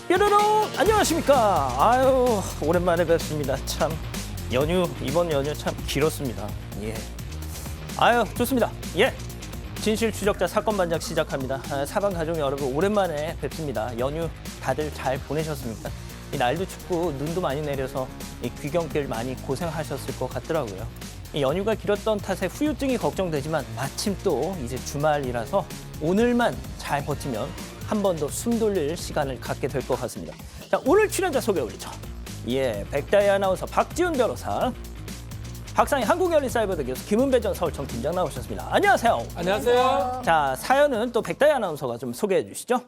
뾰로롱 안녕하십니까. 아유 오랜만에 뵙습니다. 참 이번 연휴 참 길었습니다. 예. 아유 좋습니다. 예. 진실 추적자 사건 반장 시작합니다. 사방 가족 여러분 오랜만에 뵙습니다. 연휴 다들 잘 보내셨습니까? 이 날도 춥고 눈도 많이 내려서 이 귀경길 많이 고생하셨을 것 같더라고요. 이 연휴가 길었던 탓에 후유증이 걱정되지만 마침 또 이제 주말이라서 오늘만 잘 버티면 한 번 더 숨 돌릴 시간을 갖게 될 것 같습니다. 자, 오늘 출연자 소개 올리죠. 예, 백다희 아나운서 박지훈 변호사, 박상희 한국열린사이버대 교수 김은배 전 서울청 팀장 나오셨습니다. 안녕하세요. 안녕하세요. 자, 사연은 또 백다희 아나운서가 좀 소개해 주시죠.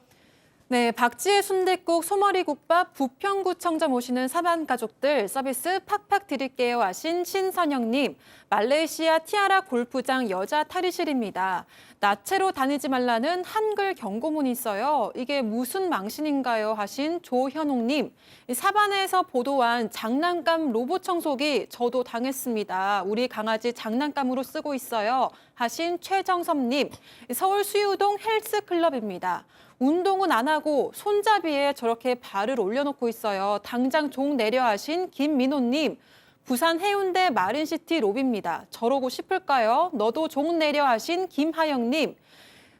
네, 박지의 순댓국, 소머리국밥, 부평구청장 모시는 사반 가족들 서비스 팍팍 드릴게요 하신 신선영님, 말레이시아 티아라 골프장 여자 탈의실입니다. 나체로 다니지 말라는 한글 경고문이 있어요. 이게 무슨 망신인가요? 하신 조현옥님, 사반에서 보도한 장난감 로봇 청소기 저도 당했습니다. 우리 강아지 장난감으로 쓰고 있어요. 하신 최정섭님, 서울 수유동 헬스클럽입니다. 운동은 안 하고 손잡이에 저렇게 발을 올려놓고 있어요. 당장 종 내려 하신 김민호님. 부산 해운대 마린시티 로비입니다. 저러고 싶을까요? 너도 종 내려 하신 김하영님.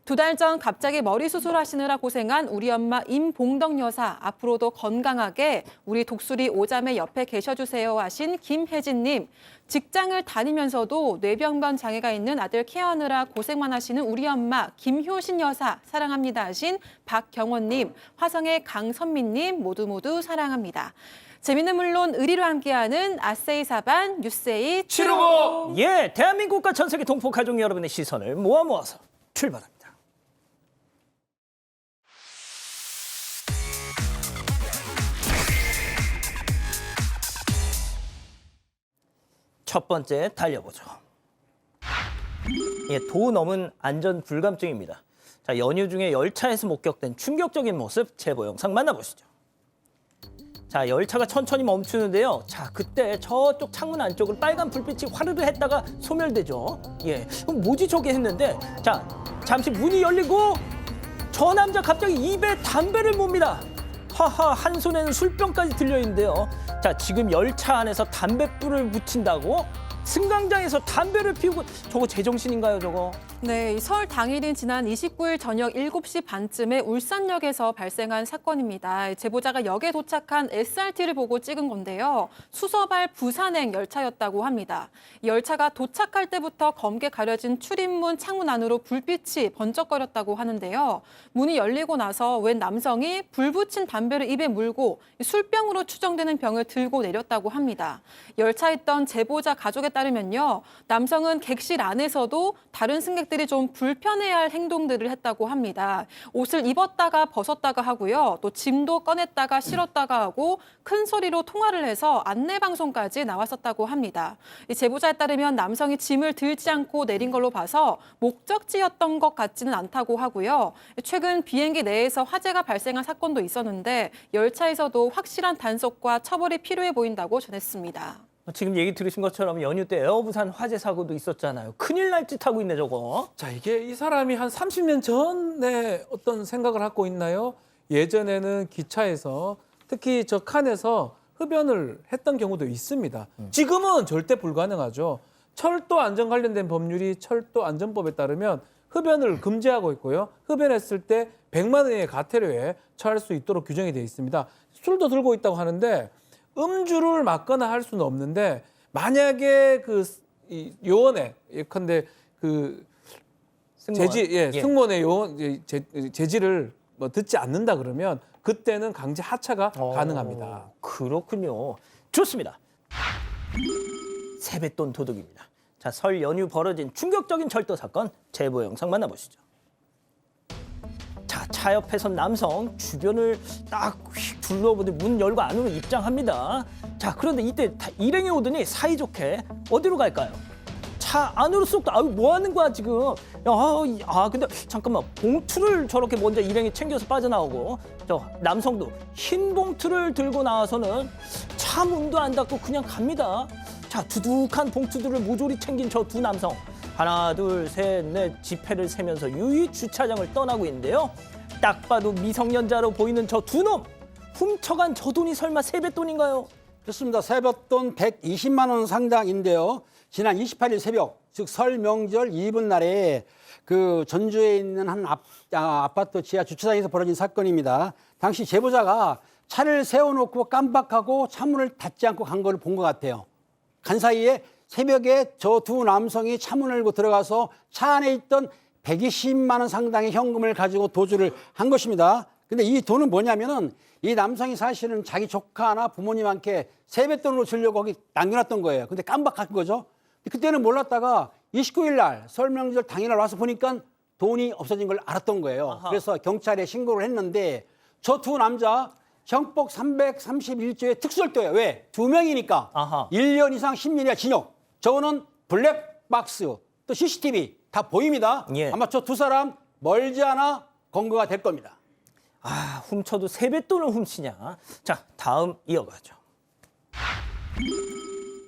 2달 전 갑자기 머리 수술하시느라 고생한 우리 엄마 임봉덕 여사. 앞으로도 건강하게 우리 독수리 오자매 옆에 계셔주세요 하신 김혜진님. 직장을 다니면서도 뇌병변 장애가 있는 아들 케어하느라 고생만 하시는 우리 엄마 김효신 여사 사랑합니다 하신 박경원님. 화성의 강선미님 모두 사랑합니다. 재미는 물론 의리로 함께하는 아세이 사반 뉴세이 755. 예, 대한민국과 전 세계 동포 가족 여러분의 시선을 모아서 출발합니다. 첫 번째 달려보죠. 예, 도 넘은 안전 불감증입니다. 자, 연휴 중에 열차에서 목격된 충격적인 모습 제보 영상 만나보시죠. 자, 열차가 천천히 멈추는데요. 자, 그때 저쪽 창문 안쪽으로 빨간 불빛이 화르르 했다가 소멸되죠. 예, 그럼 뭐지 저게 했는데, 자, 잠시 문이 열리고 저 남자 갑자기 입에 담배를 뭅니다. 하하, 한 손에는 술병까지 들려있는데요. 자, 지금 열차 안에서 담뱃불을 붙인다고? 승강장에서 담배를 피우고, 저거 제정신인가요, 저거? 네, 설 당일인 지난 29일 저녁 7시 반쯤에 울산역에서 발생한 사건입니다. 제보자가 역에 도착한 SRT를 보고 찍은 건데요. 수서발 부산행 열차였다고 합니다. 열차가 도착할 때부터 검게 가려진 출입문 창문 안으로 불빛이 번쩍거렸다고 하는데요. 문이 열리고 나서 웬 남성이 불 붙인 담배를 입에 물고 술병으로 추정되는 병을 들고 내렸다고 합니다. 열차에 있던 제보자 가족에 따르면요. 남성은 객실 안에서도 다른 승객들이 좀 불편해할 행동들을 했다고 합니다. 옷을 입었다가 벗었다가 하고요. 또 짐도 꺼냈다가 실었다가 하고 큰 소리로 통화를 해서 안내방송까지 나왔었다고 합니다. 이 제보자에 따르면 남성이 짐을 들지 않고 내린 걸로 봐서 목적지였던 것 같지는 않다고 하고요. 최근 비행기 내에서 화재가 발생한 사건도 있었는데 열차에서도 확실한 단속과 처벌이 필요해 보인다고 전했습니다. 지금 얘기 들으신 것처럼 연휴 때 에어부산 화재 사고도 있었잖아요. 큰일 날 짓 하고 있네, 저거. 자, 이게 이 사람이 한 30년 전에 어떤 생각을 갖고 있나요? 예전에는 기차에서 특히 저 칸에서 흡연을 했던 경우도 있습니다. 지금은 절대 불가능하죠. 철도 안전 관련된 법률이 철도 안전법에 따르면 흡연을 금지하고 있고요. 흡연했을 때 100만 원의 가태료에 처할 수 있도록 규정이 되어 있습니다. 술도 들고 있다고 하는데 음주를 막거나 할 수는 없는데 만약에 이 요원에 예컨대 승무원. 승무원의 요원 제지를 뭐 듣지 않는다 그러면 그때는 강제 하차가 가능합니다. 그렇군요. 좋습니다. 세뱃돈 도둑입니다. 자, 설 연휴 벌어진 충격적인 절도 사건 제보 영상 만나보시죠. 자, 차 옆에 선 남성 주변을 딱 휙 둘러보더니 문 열고 안으로 입장합니다. 자, 그런데 이때 일행이 오더니 사이좋게 어디로 갈까요? 차 안으로 쏙, 아유, 뭐 하는 거야, 지금? 근데 잠깐만, 봉투를 저렇게 먼저 일행이 챙겨서 빠져나오고, 저 남성도 흰 봉투를 들고 나와서는 차 문도 안 닫고 그냥 갑니다. 자, 두둑한 봉투들을 모조리 챙긴 저 두 남성. 하나, 둘, 셋, 넷 지폐를 세면서 유유 주차장을 떠나고 있는데요. 딱 봐도 미성년자로 보이는 저 두 놈. 훔쳐간 저 돈이 설마 세뱃돈인가요? 그렇습니다. 세뱃돈 120만 원 상당인데요. 지난 28일 새벽, 즉 설 명절 이브날에 그 전주에 있는 한 아파트 지하 주차장에서 벌어진 사건입니다. 당시 제보자가 차를 세워놓고 깜빡하고 차문을 닫지 않고 간 걸 본 것 같아요. 간 사이에 새벽에 저 두 남성이 차문을 열고 들어가서 차 안에 있던 120만 원 상당의 현금을 가지고 도주를 한 것입니다. 근데 이 돈은 뭐냐면은 이 남성이 사실은 자기 조카나 부모님한테 세뱃돈으로 주려고 거기 남겨놨던 거예요. 근데 깜빡한 거죠. 그때는 몰랐다가 29일 날 설 명절 당일날 와서 보니까 돈이 없어진 걸 알았던 거예요. 아하. 그래서 경찰에 신고를 했는데 저 두 남자 형법 331조의 특수절도예요. 왜? 두 명이니까 아하. 1년 이상 10년 이하 징역. 저거는 블랙박스 또 CCTV 다 보입니다. 예. 아마 저 두 사람 멀지 않아 검거가 될 겁니다. 아, 훔쳐도 세뱃돈을 훔치냐. 자, 다음 이어가죠.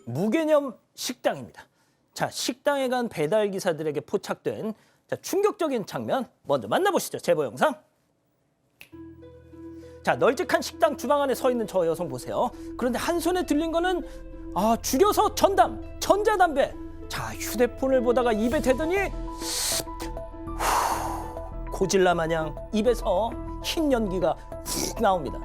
무개념 식당입니다. 자, 식당에 간 배달 기사들에게 포착된 충격적인 장면 먼저 만나보시죠. 제보 영상. 자, 널찍한 식당 주방 안에 서 있는 저 여성 보세요. 그런데 한 손에 들린 거는 줄여서 전담, 전자담배. 자, 휴대폰을 보다가 입에 대더니 고질라 마냥 입에서 흰 연기가 훅 나옵니다.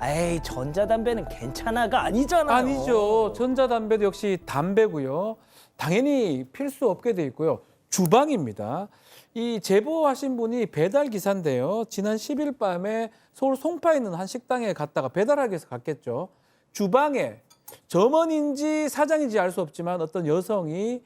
에이, 전자담배는 괜찮아가 아니잖아요. 아니죠. 전자담배도 역시 담배고요. 당연히 필수 없게 돼 있고요. 주방입니다. 이 제보하신 분이 배달 기사인데요. 지난 10일 밤에 서울 송파에 있는 한 식당에 갔다가 배달하기 위해서 갔겠죠. 주방에 점원인지 사장인지 알 수 없지만 어떤 여성이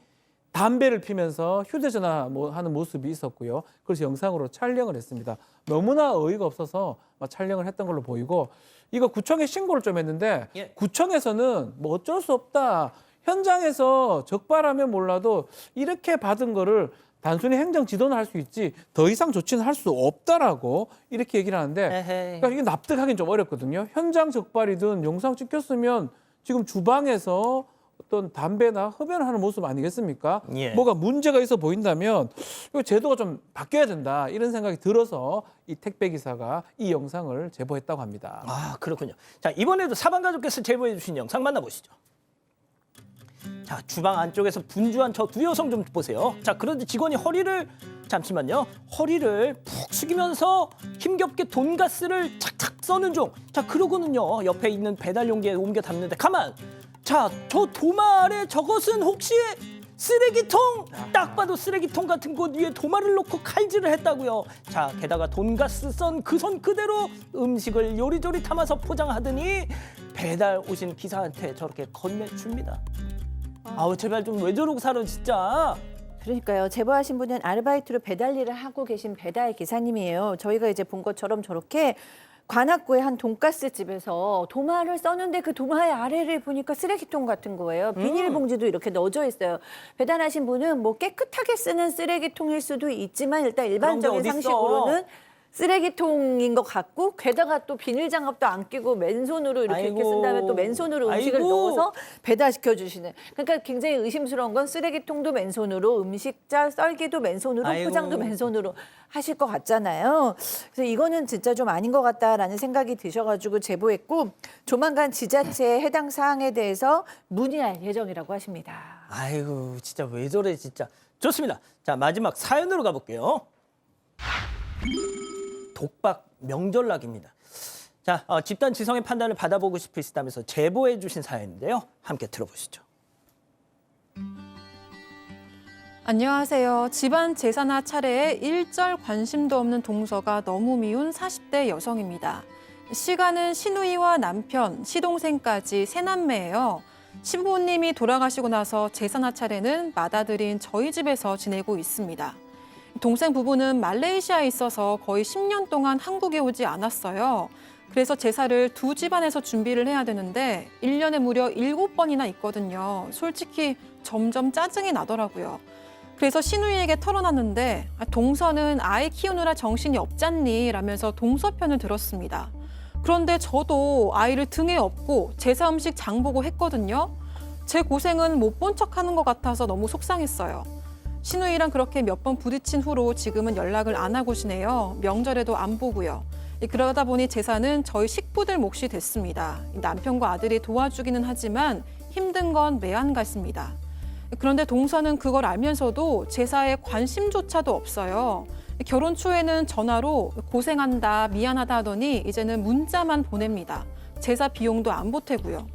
담배를 피면서 휴대전화 하는 모습이 있었고요. 그래서 영상으로 촬영을 했습니다. 너무나 어이가 없어서 촬영을 했던 걸로 보이고 이거 구청에 신고를 좀 했는데 예. 구청에서는 뭐 어쩔 수 없다. 현장에서 적발하면 몰라도 이렇게 받은 거를 단순히 행정 지도는 할 수 있지 더 이상 조치는 할 수 없다라고 이렇게 얘기를 하는데 에헤이. 그러니까 이게 납득하기는 좀 어렵거든요. 현장 적발이든 영상 찍혔으면 지금 주방에서 어떤 담배나 흡연을 하는 모습 아니겠습니까? 예. 뭐가 문제가 있어 보인다면 이 제도가 좀 바뀌어야 된다 이런 생각이 들어서 이 택배 기사가 이 영상을 제보했다고 합니다. 아, 그렇군요. 자, 이번에도 사방가족께서 제보해 주신 영상 만나보시죠. 자, 주방 안쪽에서 분주한 저 두 여성 좀 보세요. 자, 그런데 직원이 잠시만요. 허리를 푹 숙이면서 힘겹게 돈가스를 착착 써는 중. 자, 그러고는요. 옆에 있는 배달 용기에 옮겨 담는데 가만. 자, 저 도마 아래 저것은 혹시 쓰레기통? 딱 봐도 쓰레기통 같은 곳 위에 도마를 놓고 칼질을 했다고요. 자, 게다가 돈가스 썬 그 손 그대로 음식을 요리조리 담아서 포장하더니 배달 오신 기사한테 저렇게 건네줍니다. 아우, 제발 좀 왜 저러고 살아 진짜. 그러니까요. 제보하신 분은 아르바이트로 배달 일을 하고 계신 배달 기사님이에요. 저희가 이제 본 것처럼 저렇게 관악구의 한 돈가스 집에서 도마를 써는데 그 도마의 아래를 보니까 쓰레기통 같은 거예요. 비닐봉지도 이렇게 넣어져 있어요. 배달하신 분은 뭐 깨끗하게 쓰는 쓰레기통일 수도 있지만 일단 일반적인 어딨어? 상식으로는 쓰레기통인 것 같고 게다가 또 비닐 장갑도 안 끼고 맨손으로 이렇게 쓴 다음에 또 맨손으로 음식을 아이고. 넣어서 배달시켜 주시는. 그러니까 굉장히 의심스러운 건 쓰레기통도 맨손으로 음식자 썰기도 맨손으로 아이고. 포장도 맨손으로 하실 것 같잖아요. 그래서 이거는 진짜 좀 아닌 것 같다라는 생각이 드셔가지고 제보했고 조만간 지자체에 해당 사항에 대해서 문의할 예정이라고 하십니다. 아이고, 진짜 왜 저래 진짜. 좋습니다. 자, 마지막 사연으로 가볼게요. 독박 명절락입니다. 자, 집단 지성의 판단을 받아보고 싶으시다면서 제보해 주신 사연인데요. 함께 들어보시죠. 안녕하세요. 집안 제사나 차례에 일절 관심도 없는 동서가 너무 미운 40대 여성입니다. 시가는 시누이와 남편, 시동생까지 세 남매예요. 신부님이 돌아가시고 나서 제사나 차례는 맏아들인 저희 집에서 지내고 있습니다. 동생 부부는 말레이시아에 있어서 거의 10년 동안 한국에 오지 않았어요. 그래서 제사를 두 집안에서 준비를 해야 되는데 1년에 무려 7번이나 있거든요. 솔직히 점점 짜증이 나더라고요. 그래서 시누이에게 털어놨는데 동서는 아이 키우느라 정신이 없잖니 라면서 동서 편을 들었습니다. 그런데 저도 아이를 등에 업고 제사 음식 장보고 했거든요. 제 고생은 못 본 척하는 것 같아서 너무 속상했어요. 시누이랑 그렇게 몇 번 부딪힌 후로 지금은 연락을 안 하고 지내요. 명절에도 안 보고요. 그러다 보니 제사는 저희 식구들 몫이 됐습니다. 남편과 아들이 도와주기는 하지만 힘든 건 매한 같습니다. 그런데 동서는 그걸 알면서도 제사에 관심조차도 없어요. 결혼 초에는 전화로 고생한다, 미안하다 하더니 이제는 문자만 보냅니다. 제사 비용도 안 보태고요.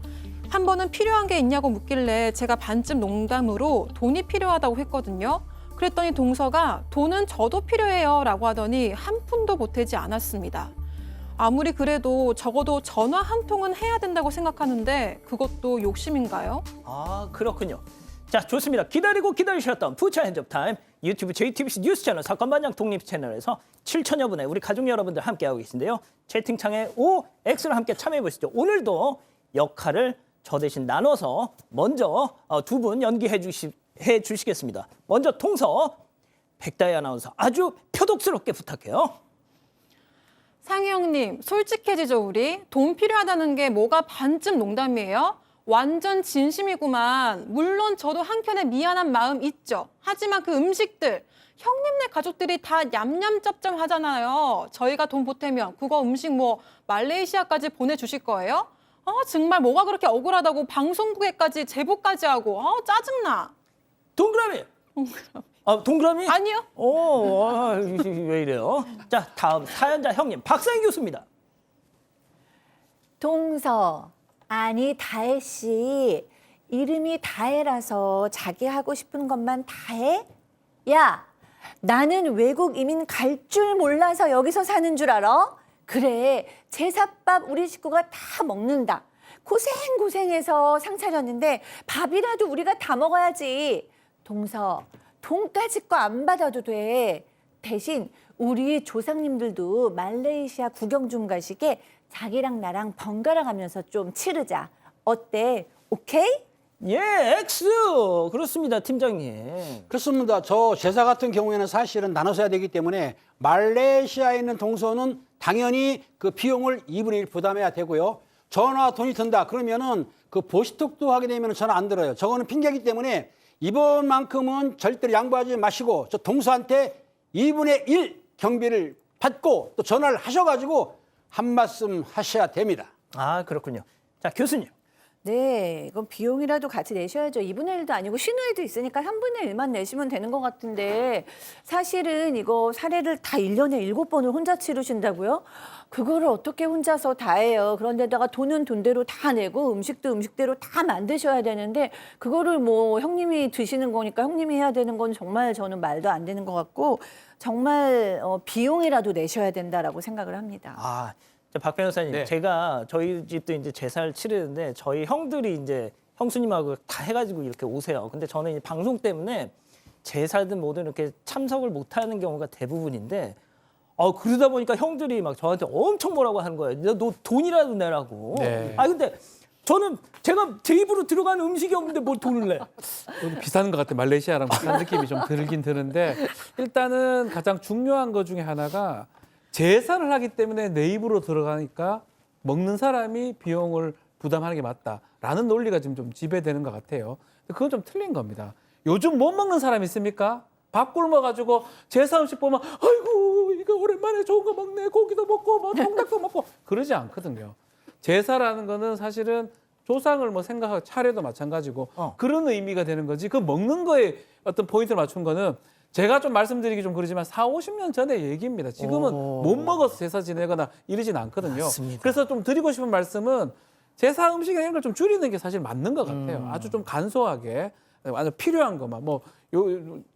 한 번은 필요한 게 있냐고 묻길래 제가 반쯤 농담으로 돈이 필요하다고 했거든요. 그랬더니 동서가 돈은 저도 필요해요 라고 하더니 한 푼도 보태지 않았습니다. 아무리 그래도 적어도 전화 한 통은 해야 된다고 생각하는데 그것도 욕심인가요? 아, 그렇군요. 자, 좋습니다. 기다리고 기다리셨던 부처 핸즈업 타임 유튜브 JTBC 뉴스 채널 사건반장 독립 채널에서 7천여 분의 우리 가족 여러분들 함께하고 계신데요. 채팅창에 OX를 함께 참여해 보시죠. 오늘도 역할을 저 대신 나눠서 먼저 두 분 연기해 주시겠습니다. 먼저 동서 백다희 아나운서 아주 표독스럽게 부탁해요. 상희영님, 솔직해지죠 우리? 돈 필요하다는 게 뭐가 반쯤 농담이에요? 완전 진심이구만. 물론 저도 한켠에 미안한 마음 있죠. 하지만 그 음식들, 형님네 가족들이 다 냠냠쩝쩝 하잖아요. 저희가 돈 보태면 그거 음식 뭐 말레이시아까지 보내주실 거예요? 정말 뭐가 그렇게 억울하다고 방송국에까지 제보까지 하고 짜증나. 동그라미. 동그라미? 아니요. 왜 이래요? 자, 다음 사연자 형님 박상희 교수입니다. 동서, 아니 다혜 씨, 이름이 다혜라서 자기 하고 싶은 것만 다 해? 야, 나는 외국 이민 갈 줄 몰라서 여기서 사는 줄 알아? 그래, 제사밥 우리 식구가 다 먹는다. 고생해서 상 차렸는데 밥이라도 우리가 다 먹어야지. 동서, 돈까지 거 안 받아도 돼. 대신 우리 조상님들도 말레이시아 구경 좀 가시게 자기랑 나랑 번갈아 가면서 좀 치르자. 어때? 오케이? 예, X. 그렇습니다, 팀장님. 그렇습니다. 저 제사 같은 경우에는 사실은 나눠서 해야 되기 때문에 말레이시아에 있는 동서는 당연히 그 비용을 2분의 1 부담해야 되고요. 전화 돈이 든다 그러면은 그 보시톡도 하게 되면 전화 안 들어요. 저거는 핑계이기 때문에 이번만큼은 절대로 양보하지 마시고 저 동서한테 2분의 1 경비를 받고 또 전화를 하셔가지고 한 말씀 하셔야 됩니다. 아, 그렇군요. 자, 교수님. 네, 이건 비용이라도 같이 내셔야죠. 2분의 1도 아니고 신우이도 있으니까 3분의 1만 내시면 되는 것 같은데 사실은 이거 사례를 다 1년에 7번을 혼자 치르신다고요? 그거를 어떻게 혼자서 다 해요. 그런데다가 돈은 돈대로 다 내고 음식도 음식대로 다 만드셔야 되는데 그거를 뭐 형님이 드시는 거니까 형님이 해야 되는 건 정말 저는 말도 안 되는 것 같고 정말 비용이라도 내셔야 된다라고 생각을 합니다. 아, 박 변호사님, 네. 제가 저희 집도 이제 제사를 치르는데 저희 형들이 이제 형수님하고 다 해가지고 이렇게 오세요. 근데 저는 이제 방송 때문에 제사든 뭐든 이렇게 참석을 못하는 경우가 대부분인데, 그러다 보니까 형들이 막 저한테 엄청 뭐라고 하는 거예요. 너 돈이라도 내라고. 네. 근데 저는 제가 제 입으로 들어가는 음식이 없는데 뭘 돈을 내? 여기 비슷한 것 같아요. 말레이시아랑 비슷한 느낌이 좀 들긴 드는데 일단은 가장 중요한 것 중에 하나가 제사를 하기 때문에 내 입으로 들어가니까 먹는 사람이 비용을 부담하는 게 맞다라는 논리가 지금 좀 지배되는 것 같아요. 그건 좀 틀린 겁니다. 요즘 못 먹는 사람 있습니까? 밥 굶어가지고 제사 음식 보면 아이고 이거 오랜만에 좋은 거 먹네. 고기도 먹고 뭐 통닭도 먹고 그러지 않거든요. 제사라는 거는 사실은 조상을 뭐 생각하고 차례도 마찬가지고 그런 의미가 되는 거지. 그 먹는 거에 어떤 포인트를 맞춘 거는 제가 좀 말씀드리기 좀 그러지만 40-50년 전의 얘기입니다. 지금은 못 먹어서 제사 지내거나 이러진 않거든요. 맞습니다. 그래서 좀 드리고 싶은 말씀은 제사 음식이나 이런 걸 좀 줄이는 게 사실 맞는 것 같아요. 아주 좀 간소하게 아주 필요한 것만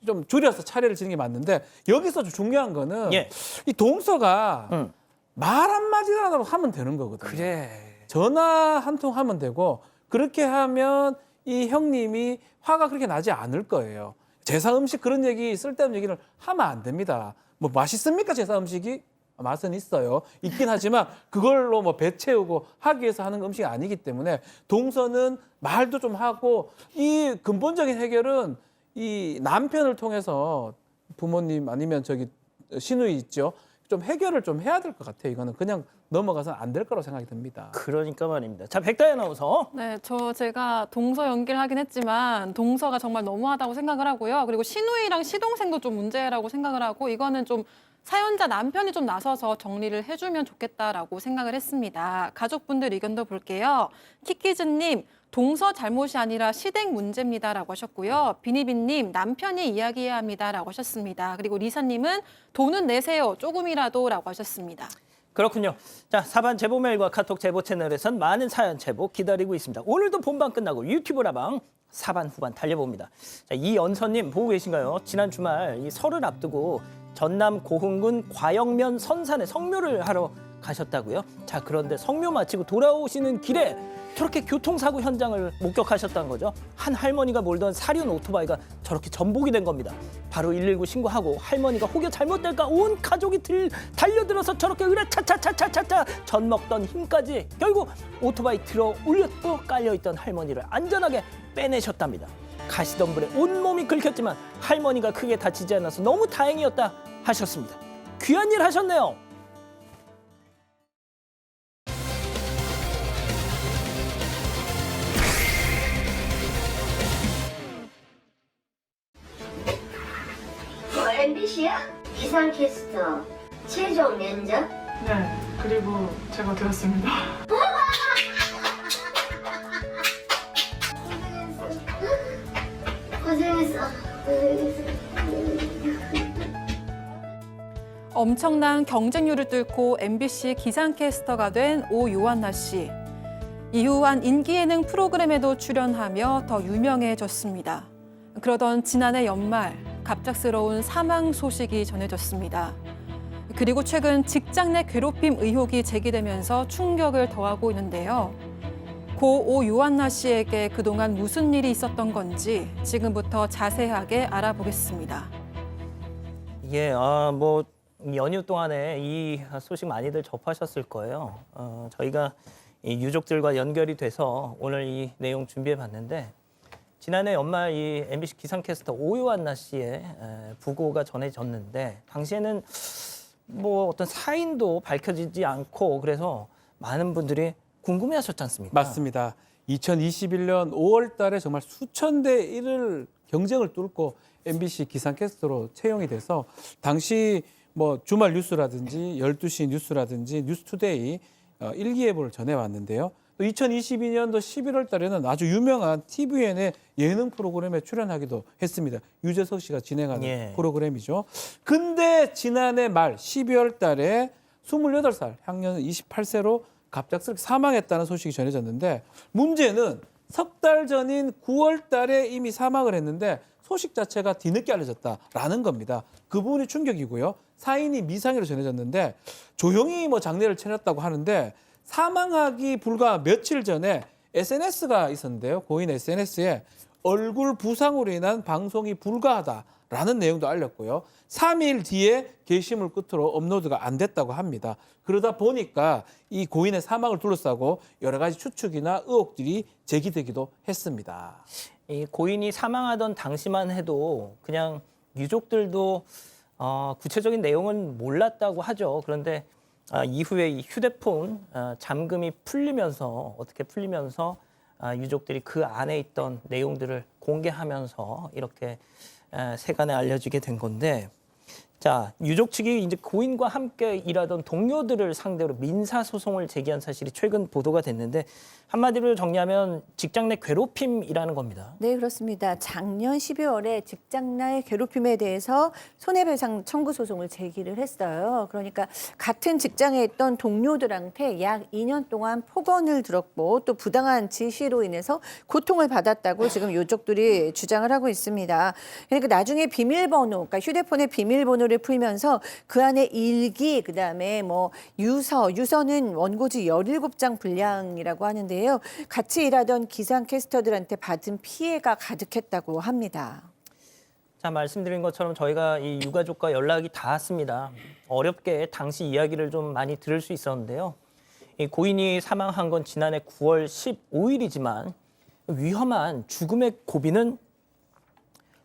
좀 줄여서 차례를 지는 게 맞는데 여기서 좀 중요한 거는 예. 이 동서가 말 한마디라도 하면 되는 거거든요. 그래. 전화 한 통 하면 되고 그렇게 하면 이 형님이 화가 그렇게 나지 않을 거예요. 제사 음식 그런 얘기 쓸데없는 얘기를 하면 안 됩니다. 뭐 맛있습니까 제사 음식이? 맛은 있어요. 있긴 하지만 그걸로 뭐 배 채우고 하기 위해서 하는 음식이 아니기 때문에 동서는 말도 좀 하고 이 근본적인 해결은 이 남편을 통해서 부모님 아니면 저기 시누이 있죠. 좀 해결을 좀 해야 될 것 같아요. 이거는 그냥 넘어가서는 안 될 거라고 생각이 듭니다. 그러니까 말입니다. 자, 백다희 아나운서. 네, 제가 동서 연기를 하긴 했지만 동서가 정말 너무하다고 생각을 하고요. 그리고 시누이랑 시동생도 좀 문제라고 생각을 하고 이거는 좀 사연자 남편이 좀 나서서 정리를 해주면 좋겠다라고 생각을 했습니다. 가족분들 의견도 볼게요. 키키즈님, 동서 잘못이 아니라 시댁 문제입니다라고 하셨고요. 비니비님, 남편이 이야기해야 합니다라고 하셨습니다. 그리고 리사님은 돈은 내세요, 조금이라도라고 하셨습니다. 그렇군요. 자, 사반 제보 메일과 카톡 제보 채널에선 많은 사연 제보 기다리고 있습니다. 오늘도 본방 끝나고 유튜브 라방 사반 후반 달려봅니다. 자, 이연서님 보고 계신가요? 지난 주말 이 설을 앞두고 전남 고흥군 과영면 선산에 성묘를 하러 가셨다고요? 자, 그런데 성묘 마치고 돌아오시는 길에 저렇게 교통사고 현장을 목격하셨다는 거죠. 한 할머니가 몰던 사륜 오토바이가 저렇게 전복이 된 겁니다. 바로 119 신고하고 할머니가 혹여 잘못될까 온 가족이 달려들어서 저렇게 으라차차차차차차 젖먹던 힘까지 결국 오토바이 들어 올렸고 깔려있던 할머니를 안전하게 빼내셨답니다. 가시덤불에 온몸이 긁혔지만 할머니가 크게 다치지 않아서 너무 다행이었다 하셨습니다. 귀한 일 하셨네요. MBC야? 기상캐스터 최종 면접? 네, 그리고 제가 되었습니다. 고생했어. 엄청난 경쟁률을 뚫고 MBC 기상캐스터가 된 오요한나 씨. 이후 한 인기예능 프로그램에도 출연하며 더 유명해졌습니다. 그러던 지난해 연말 갑작스러운 사망 소식이 전해졌습니다. 그리고 최근 직장 내 괴롭힘 의혹이 제기되면서 충격을 더하고 있는데요. 고 오요한나 씨에게 그동안 무슨 일이 있었던 건지 지금부터 자세하게 알아보겠습니다. 예, 뭐 연휴 동안에 이 소식 많이들 접하셨을 거예요. 저희가 이 유족들과 연결이 돼서 오늘 이 내용 준비해봤는데 지난해 연말 이 MBC 기상캐스터 오요한나 씨의 부고가 전해졌는데 당시에는 뭐 어떤 사인도 밝혀지지 않고 그래서 많은 분들이 궁금해하셨지 않습니까? 맞습니다. 2021년 5월 달에 정말 수천 대 1을 경쟁을 뚫고 MBC 기상캐스터로 채용이 돼서 당시 뭐 주말 뉴스라든지 12시 뉴스라든지 뉴스투데이 일기예보를 전해왔는데요. 또 2022년도 11월 달에는 아주 유명한 TVN의 예능 프로그램에 출연하기도 했습니다. 유재석 씨가 진행하는 예. 프로그램이죠. 근데 지난해 말 12월 달에 28살, 향년 28세로 갑작스럽게 사망했다는 소식이 전해졌는데 문제는 석 달 전인 9월 달에 이미 사망을 했는데 소식 자체가 뒤늦게 알려졌다라는 겁니다. 그 부분이 충격이고요. 사인이 미상으로 전해졌는데 조용히 뭐 장례를 차렸다고 하는데 사망하기 불과 며칠 전에 SNS가 있었는데요. 고인 SNS에 얼굴 부상으로 인한 방송이 불가하다라는 내용도 알렸고요. 3일 뒤에 게시물 끝으로 업로드가 안 됐다고 합니다. 그러다 보니까 이 고인의 사망을 둘러싸고 여러 가지 추측이나 의혹들이 제기되기도 했습니다. 이 고인이 사망하던 당시만 해도 그냥 유족들도 구체적인 내용은 몰랐다고 하죠. 그런데 이후에 이 휴대폰 잠금이 풀리면서 어떻게 풀리면서 유족들이 그 안에 있던 내용들을 공개하면서 이렇게 세간에 알려지게 된 건데 자, 유족 측이 이제 고인과 함께 일하던 동료들을 상대로 민사 소송을 제기한 사실이 최근 보도가 됐는데 한마디로 정리하면 직장 내 괴롭힘이라는 겁니다. 네, 그렇습니다. 작년 12월에 직장 내 괴롭힘에 대해서 손해배상 청구 소송을 제기를 했어요. 그러니까 같은 직장에 있던 동료들한테 약 2년 동안 폭언을 들었고 또 부당한 지시로 인해서 고통을 받았다고 지금 유족들이 주장을 하고 있습니다. 그러니까 나중에 비밀번호, 그러니까 휴대폰의 비밀번호를 풀면서 그 안에 일기, 그다음에 뭐 유서는 원고지 17장 분량이라고 하는데요. 같이 일하던 기상캐스터들한테 받은 피해가 가득했다고 합니다. 자, 말씀드린 것처럼 저희가 이 유가족과 연락이 닿았습니다. 어렵게 당시 이야기를 좀 많이 들을 수 있었는데요. 이 고인이 사망한 건 지난해 9월 15일이지만 위험한 죽음의 고비는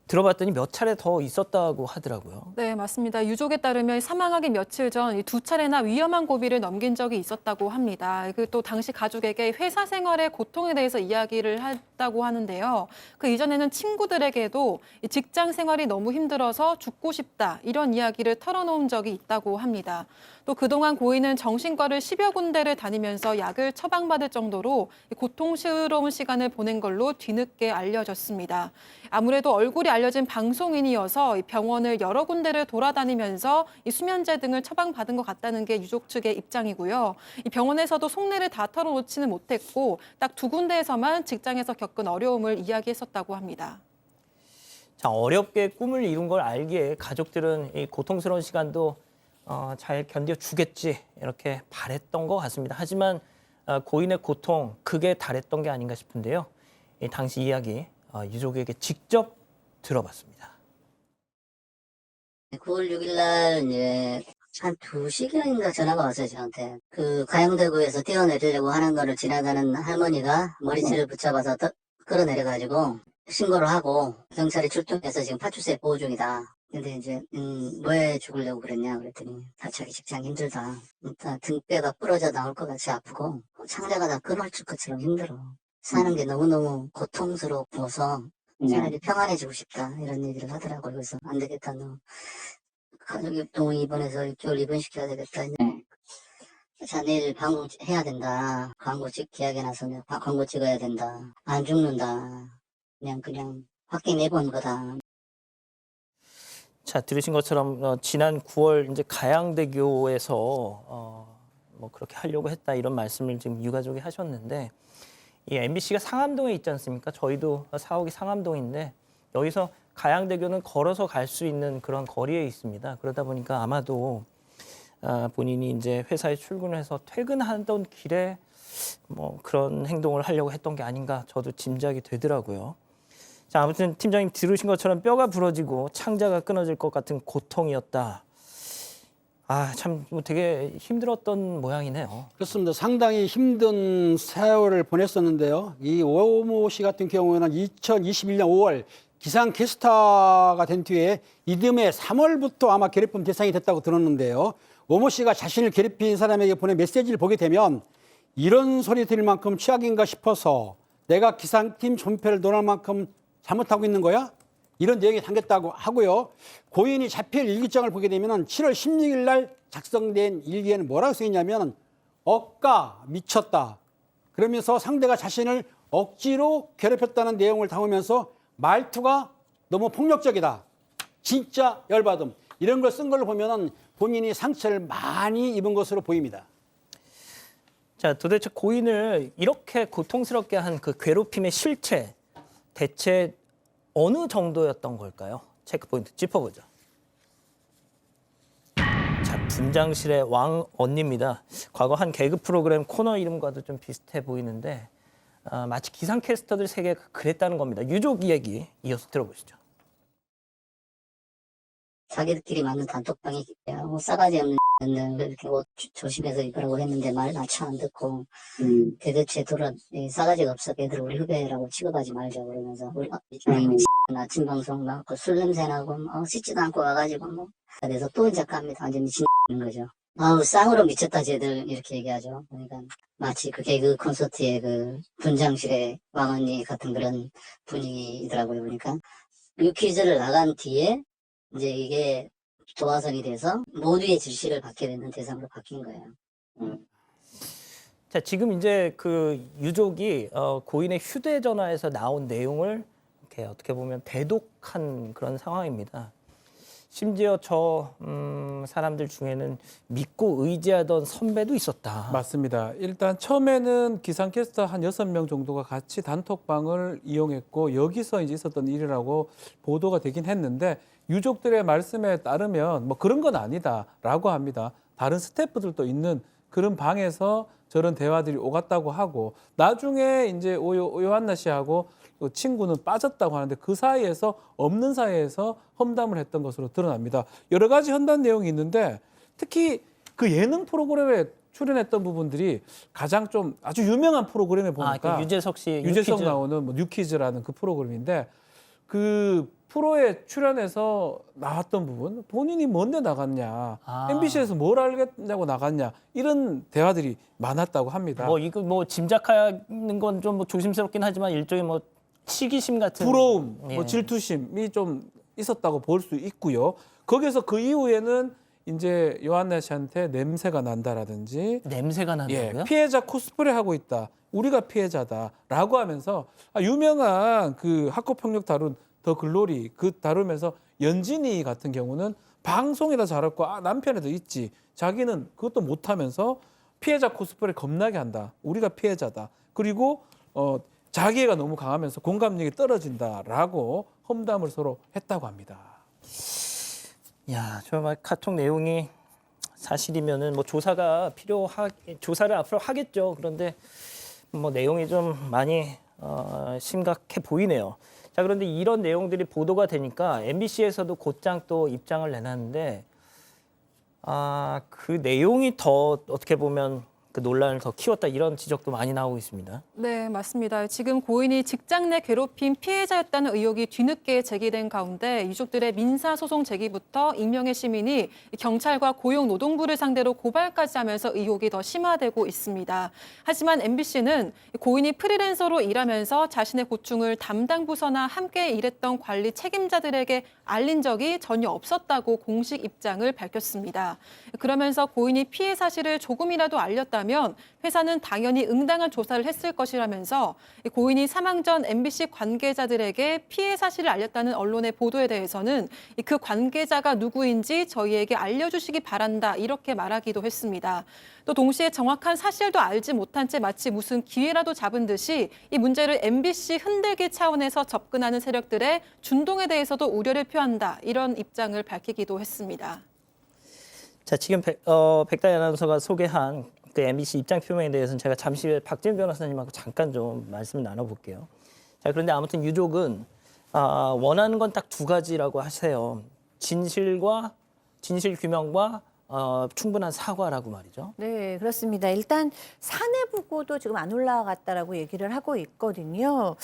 들어봤더니 몇 차례 더 있었다고 하더라고요. 네, 맞습니다. 유족에 따르면 사망하기 며칠 전 2차례나 위험한 고비를 넘긴 적이 있었다고 합니다. 또 당시 가족에게 회사 생활의 고통에 대해서 이야기를 했다고 하는데요. 그 이전에는 친구들에게도 직장 생활이 너무 힘들어서 죽고 싶다 이런 이야기를 털어놓은 적이 있다고 합니다. 또 그동안 고인은 정신과를 10여 군데를 다니면서 약을 처방받을 정도로 고통스러운 시간을 보낸 걸로 뒤늦게 알려졌습니다. 아무래도 얼굴이 알려진 방송인이어서 병원을 여러 군데를 돌아다니면서 수면제 등을 처방받은 것 같다는 게 유족 측의 입장이고요. 이 병원에서도 속내를 다 털어놓지는 못했고 딱 2군데에서만 직장에서 겪은 어려움을 이야기했었다고 합니다. 자, 어렵게 꿈을 이룬 걸 알기에 가족들은 이 고통스러운 시간도 잘 견뎌주겠지 이렇게 바랬던 것 같습니다. 하지만 고인의 고통, 그게 달했던 게 아닌가 싶은데요. 이 당시 이야기 유족에게 직접 들어봤습니다. 9월 6일 날 이제 한 2시경인가 전화가 왔어요, 저한테. 그 가양대구에서 뛰어내리려고 하는 거를 지나가는 할머니가 머리채를 붙잡아서 끌어내려가지고 신고를 하고 경찰이 출동해서 지금 파출소에 보호 중이다. 근데 이제 왜 죽으려고 그랬냐 그랬더니 자기 직장 힘들다. 일단 등뼈가 부러져 나올 것 같이 아프고 창자가 다 끊어질 것처럼 힘들어. 사는 게 너무너무 고통스러워서 차라리 평안해지고 싶다 이런 얘기를 하더라고요. 그래서 안 되겠다, 너 가족협동 입원해서 6개월 입원시켜야 되겠다. 자, 내일 광고 해야 된다. 광고 계약해 나서 광고 찍어야 된다. 안 죽는다. 그냥 확대 내본 거다. 자, 들으신 것처럼 지난 9월 이제 가양대교에서 뭐 그렇게 하려고 했다 이런 말씀을 지금 유가족이 하셨는데, 이 MBC가 상암동에 있지 않습니까? 저희도 사옥이 상암동인데 여기서 가양대교는 걸어서 갈 수 있는 그런 거리에 있습니다. 그러다 보니까 아마도 본인이 이제 회사에 출근해서 퇴근하던 길에 뭐 그런 행동을 하려고 했던 게 아닌가 저도 짐작이 되더라고요. 자, 아무튼 팀장님 들으신 것처럼 뼈가 부러지고 창자가 끊어질 것 같은 고통이었다. 참 되게 힘들었던 모양이네요. 그렇습니다. 상당히 힘든 세월을 보냈었는데요. 이 오모 씨 같은 경우에는 2021년 5월 기상캐스터가 된 뒤에 이듬해 3월부터 아마 괴롭힘 대상이 됐다고 들었는데요. 오모 씨가 자신을 괴롭힌 사람에게 보낸 메시지를 보게 되면 이런 소리 들을 만큼 최악인가 싶어서 내가 기상팀 존폐를 논할 만큼 잘못하고 있는 거야? 이런 내용이 담겼다고 하고요. 고인이 자필 일기장을 보게 되면 7월 16일 날 작성된 일기에는 뭐라고 써있냐면 억까 미쳤다. 그러면서 상대가 자신을 억지로 괴롭혔다는 내용을 담으면서 말투가 너무 폭력적이다. 진짜 열받음. 이런 걸 쓴 걸로 보면 본인이 상처를 많이 입은 것으로 보입니다. 자, 도대체 고인을 이렇게 고통스럽게 한 그 괴롭힘의 실체 대체 어느 정도였던 걸까요? 체크포인트 짚어보죠. 자, 분장실의 왕 언니입니다. 과거 한 개그 프로그램 코너 이름과도 좀 비슷해 보이는데 마치 기상캐스터들 세계가 그랬다는 겁니다. 유족 이야기 이어서 들어보시죠. 자기들끼리 만든 단톡방이 싸가지 없는 이렇게 옷 조심해서 입으라고 했는데 말 나차 안 듣고 대대체 싸가지가 없어. 애들 우리 후배라고 취급하지 말자 그러면서 우리 아침 방송 막 술 냄새 나고 씻지도 않고 와가지고 그래서 또 이제 갑니다. 완전 미치는 거죠. 쌍으로 미쳤다 쟤들 이렇게 얘기하죠. 그러니까 마치 그 개그 콘서트의 그 분장실의 왕언니 같은 그런 분위기더라고요. 그러니까 뮤퀴즈를 나간 뒤에 이제 이게 도화선이 돼서 모두의 지시를 받게 되는 대상으로 바뀐 거예요. 자, 지금 이제 그 유족이 고인의 휴대전화에서 나온 내용을 이렇게 어떻게 보면 대독한 그런 상황입니다. 심지어 저 사람들 중에는 믿고 의지하던 선배도 있었다. 맞습니다. 일단 처음에는 기상캐스터 한 6명 정도가 같이 단톡방을 이용했고 여기서 이제 있었던 일이라고 보도가 되긴 했는데 유족들의 말씀에 따르면 뭐 그런 건 아니다라고 합니다. 다른 스태프들도 있는 그런 방에서 저런 대화들이 오갔다고 하고 나중에 이제 오요한나 씨하고 친구는 빠졌다고 하는데 그 사이에서 없는 사이에서 험담을 했던 것으로 드러납니다. 여러 가지 험담 내용이 있는데 특히 그 예능 프로그램에 출연했던 부분들이 가장 좀 아주 유명한 프로그램에 보니까 그 유재석 씨 유재석 뉴퀴즈. 나오는 뭐 뉴퀴즈라는 그 프로그램인데 그 프로에 출연해서 나왔던 부분, 본인이 뭔데 나갔냐, MBC에서 뭘 알겠냐고 나갔냐, 이런 대화들이 많았다고 합니다. 뭐 이거 뭐 짐작하는 건 좀 뭐 조심스럽긴 하지만 일종의 뭐 시기심 같은 부러움, 예. 뭐 질투심이 좀 있었다고 볼 수 있고요. 거기서 그 이후에는 이제 요한나 씨한테 냄새가 난다라든지, 냄새가 난다고요? 피해자 코스프레 하고 있다, 우리가 피해자다라고 하면서 유명한 그 학교 폭력 다룬 더 글로리 그 다루면서 연진이 같은 경우는 방송에다 잘했고 남편에도 있지, 자기는 그것도 못하면서 피해자 코스프레 겁나게 한다, 우리가 피해자다, 그리고 자기애가 너무 강하면서 공감력이 떨어진다라고 험담을 서로 했다고 합니다. 야, 정말 카톡 내용이 사실이면은 뭐 조사를 앞으로 하겠죠. 그런데 뭐 내용이 좀 많이 심각해 보이네요. 자, 그런데 이런 내용들이 보도가 되니까 MBC에서도 곧장 또 입장을 내놨는데 그 내용이 더 어떻게 보면 그 논란을 더 키웠다, 이런 지적도 많이 나오고 있습니다. 네, 맞습니다. 지금 고인이 직장 내 괴롭힘 피해자였다는 의혹이 뒤늦게 제기된 가운데 유족들의 민사소송 제기부터 익명의 시민이 경찰과 고용노동부를 상대로 고발까지 하면서 의혹이 더 심화되고 있습니다. 하지만 MBC는 고인이 프리랜서로 일하면서 자신의 고충을 담당 부서나 함께 일했던 관리 책임자들에게 알린 적이 전혀 없었다고 공식 입장을 밝혔습니다. 그러면서 고인이 피해 사실을 조금이라도 알렸다면 회사는 당연히 응당한 조사를 했을 것이라면서 고인이 사망 전 MBC 관계자들에게 피해 사실을 알렸다는 언론의 보도에 대해서는 그 관계자가 누구인지 저희에게 알려주시기 바란다, 이렇게 말하기도 했습니다. 또 동시에 정확한 사실도 알지 못한 채 마치 무슨 기회라도 잡은 듯이 이 문제를 MBC 흔들기 차원에서 접근하는 세력들의 준동에 대해서도 우려를 표한다, 이런 입장을 밝히기도 했습니다. 자, 지금 백다희 아나운서가 소개한 그 MBC 입장 표명에 대해서는 제가 잠시 후에 박진 변호사님하고 잠깐 좀 말씀을 나눠볼게요. 자, 그런데 아무튼 유족은 원하는 건 딱 두 가지라고 하세요. 진실 규명과 충분한 사과라고 말이죠. 네, 그렇습니다. 일단 사내 부고도 지금 안 올라갔다라고 얘기를 하고 있거든요.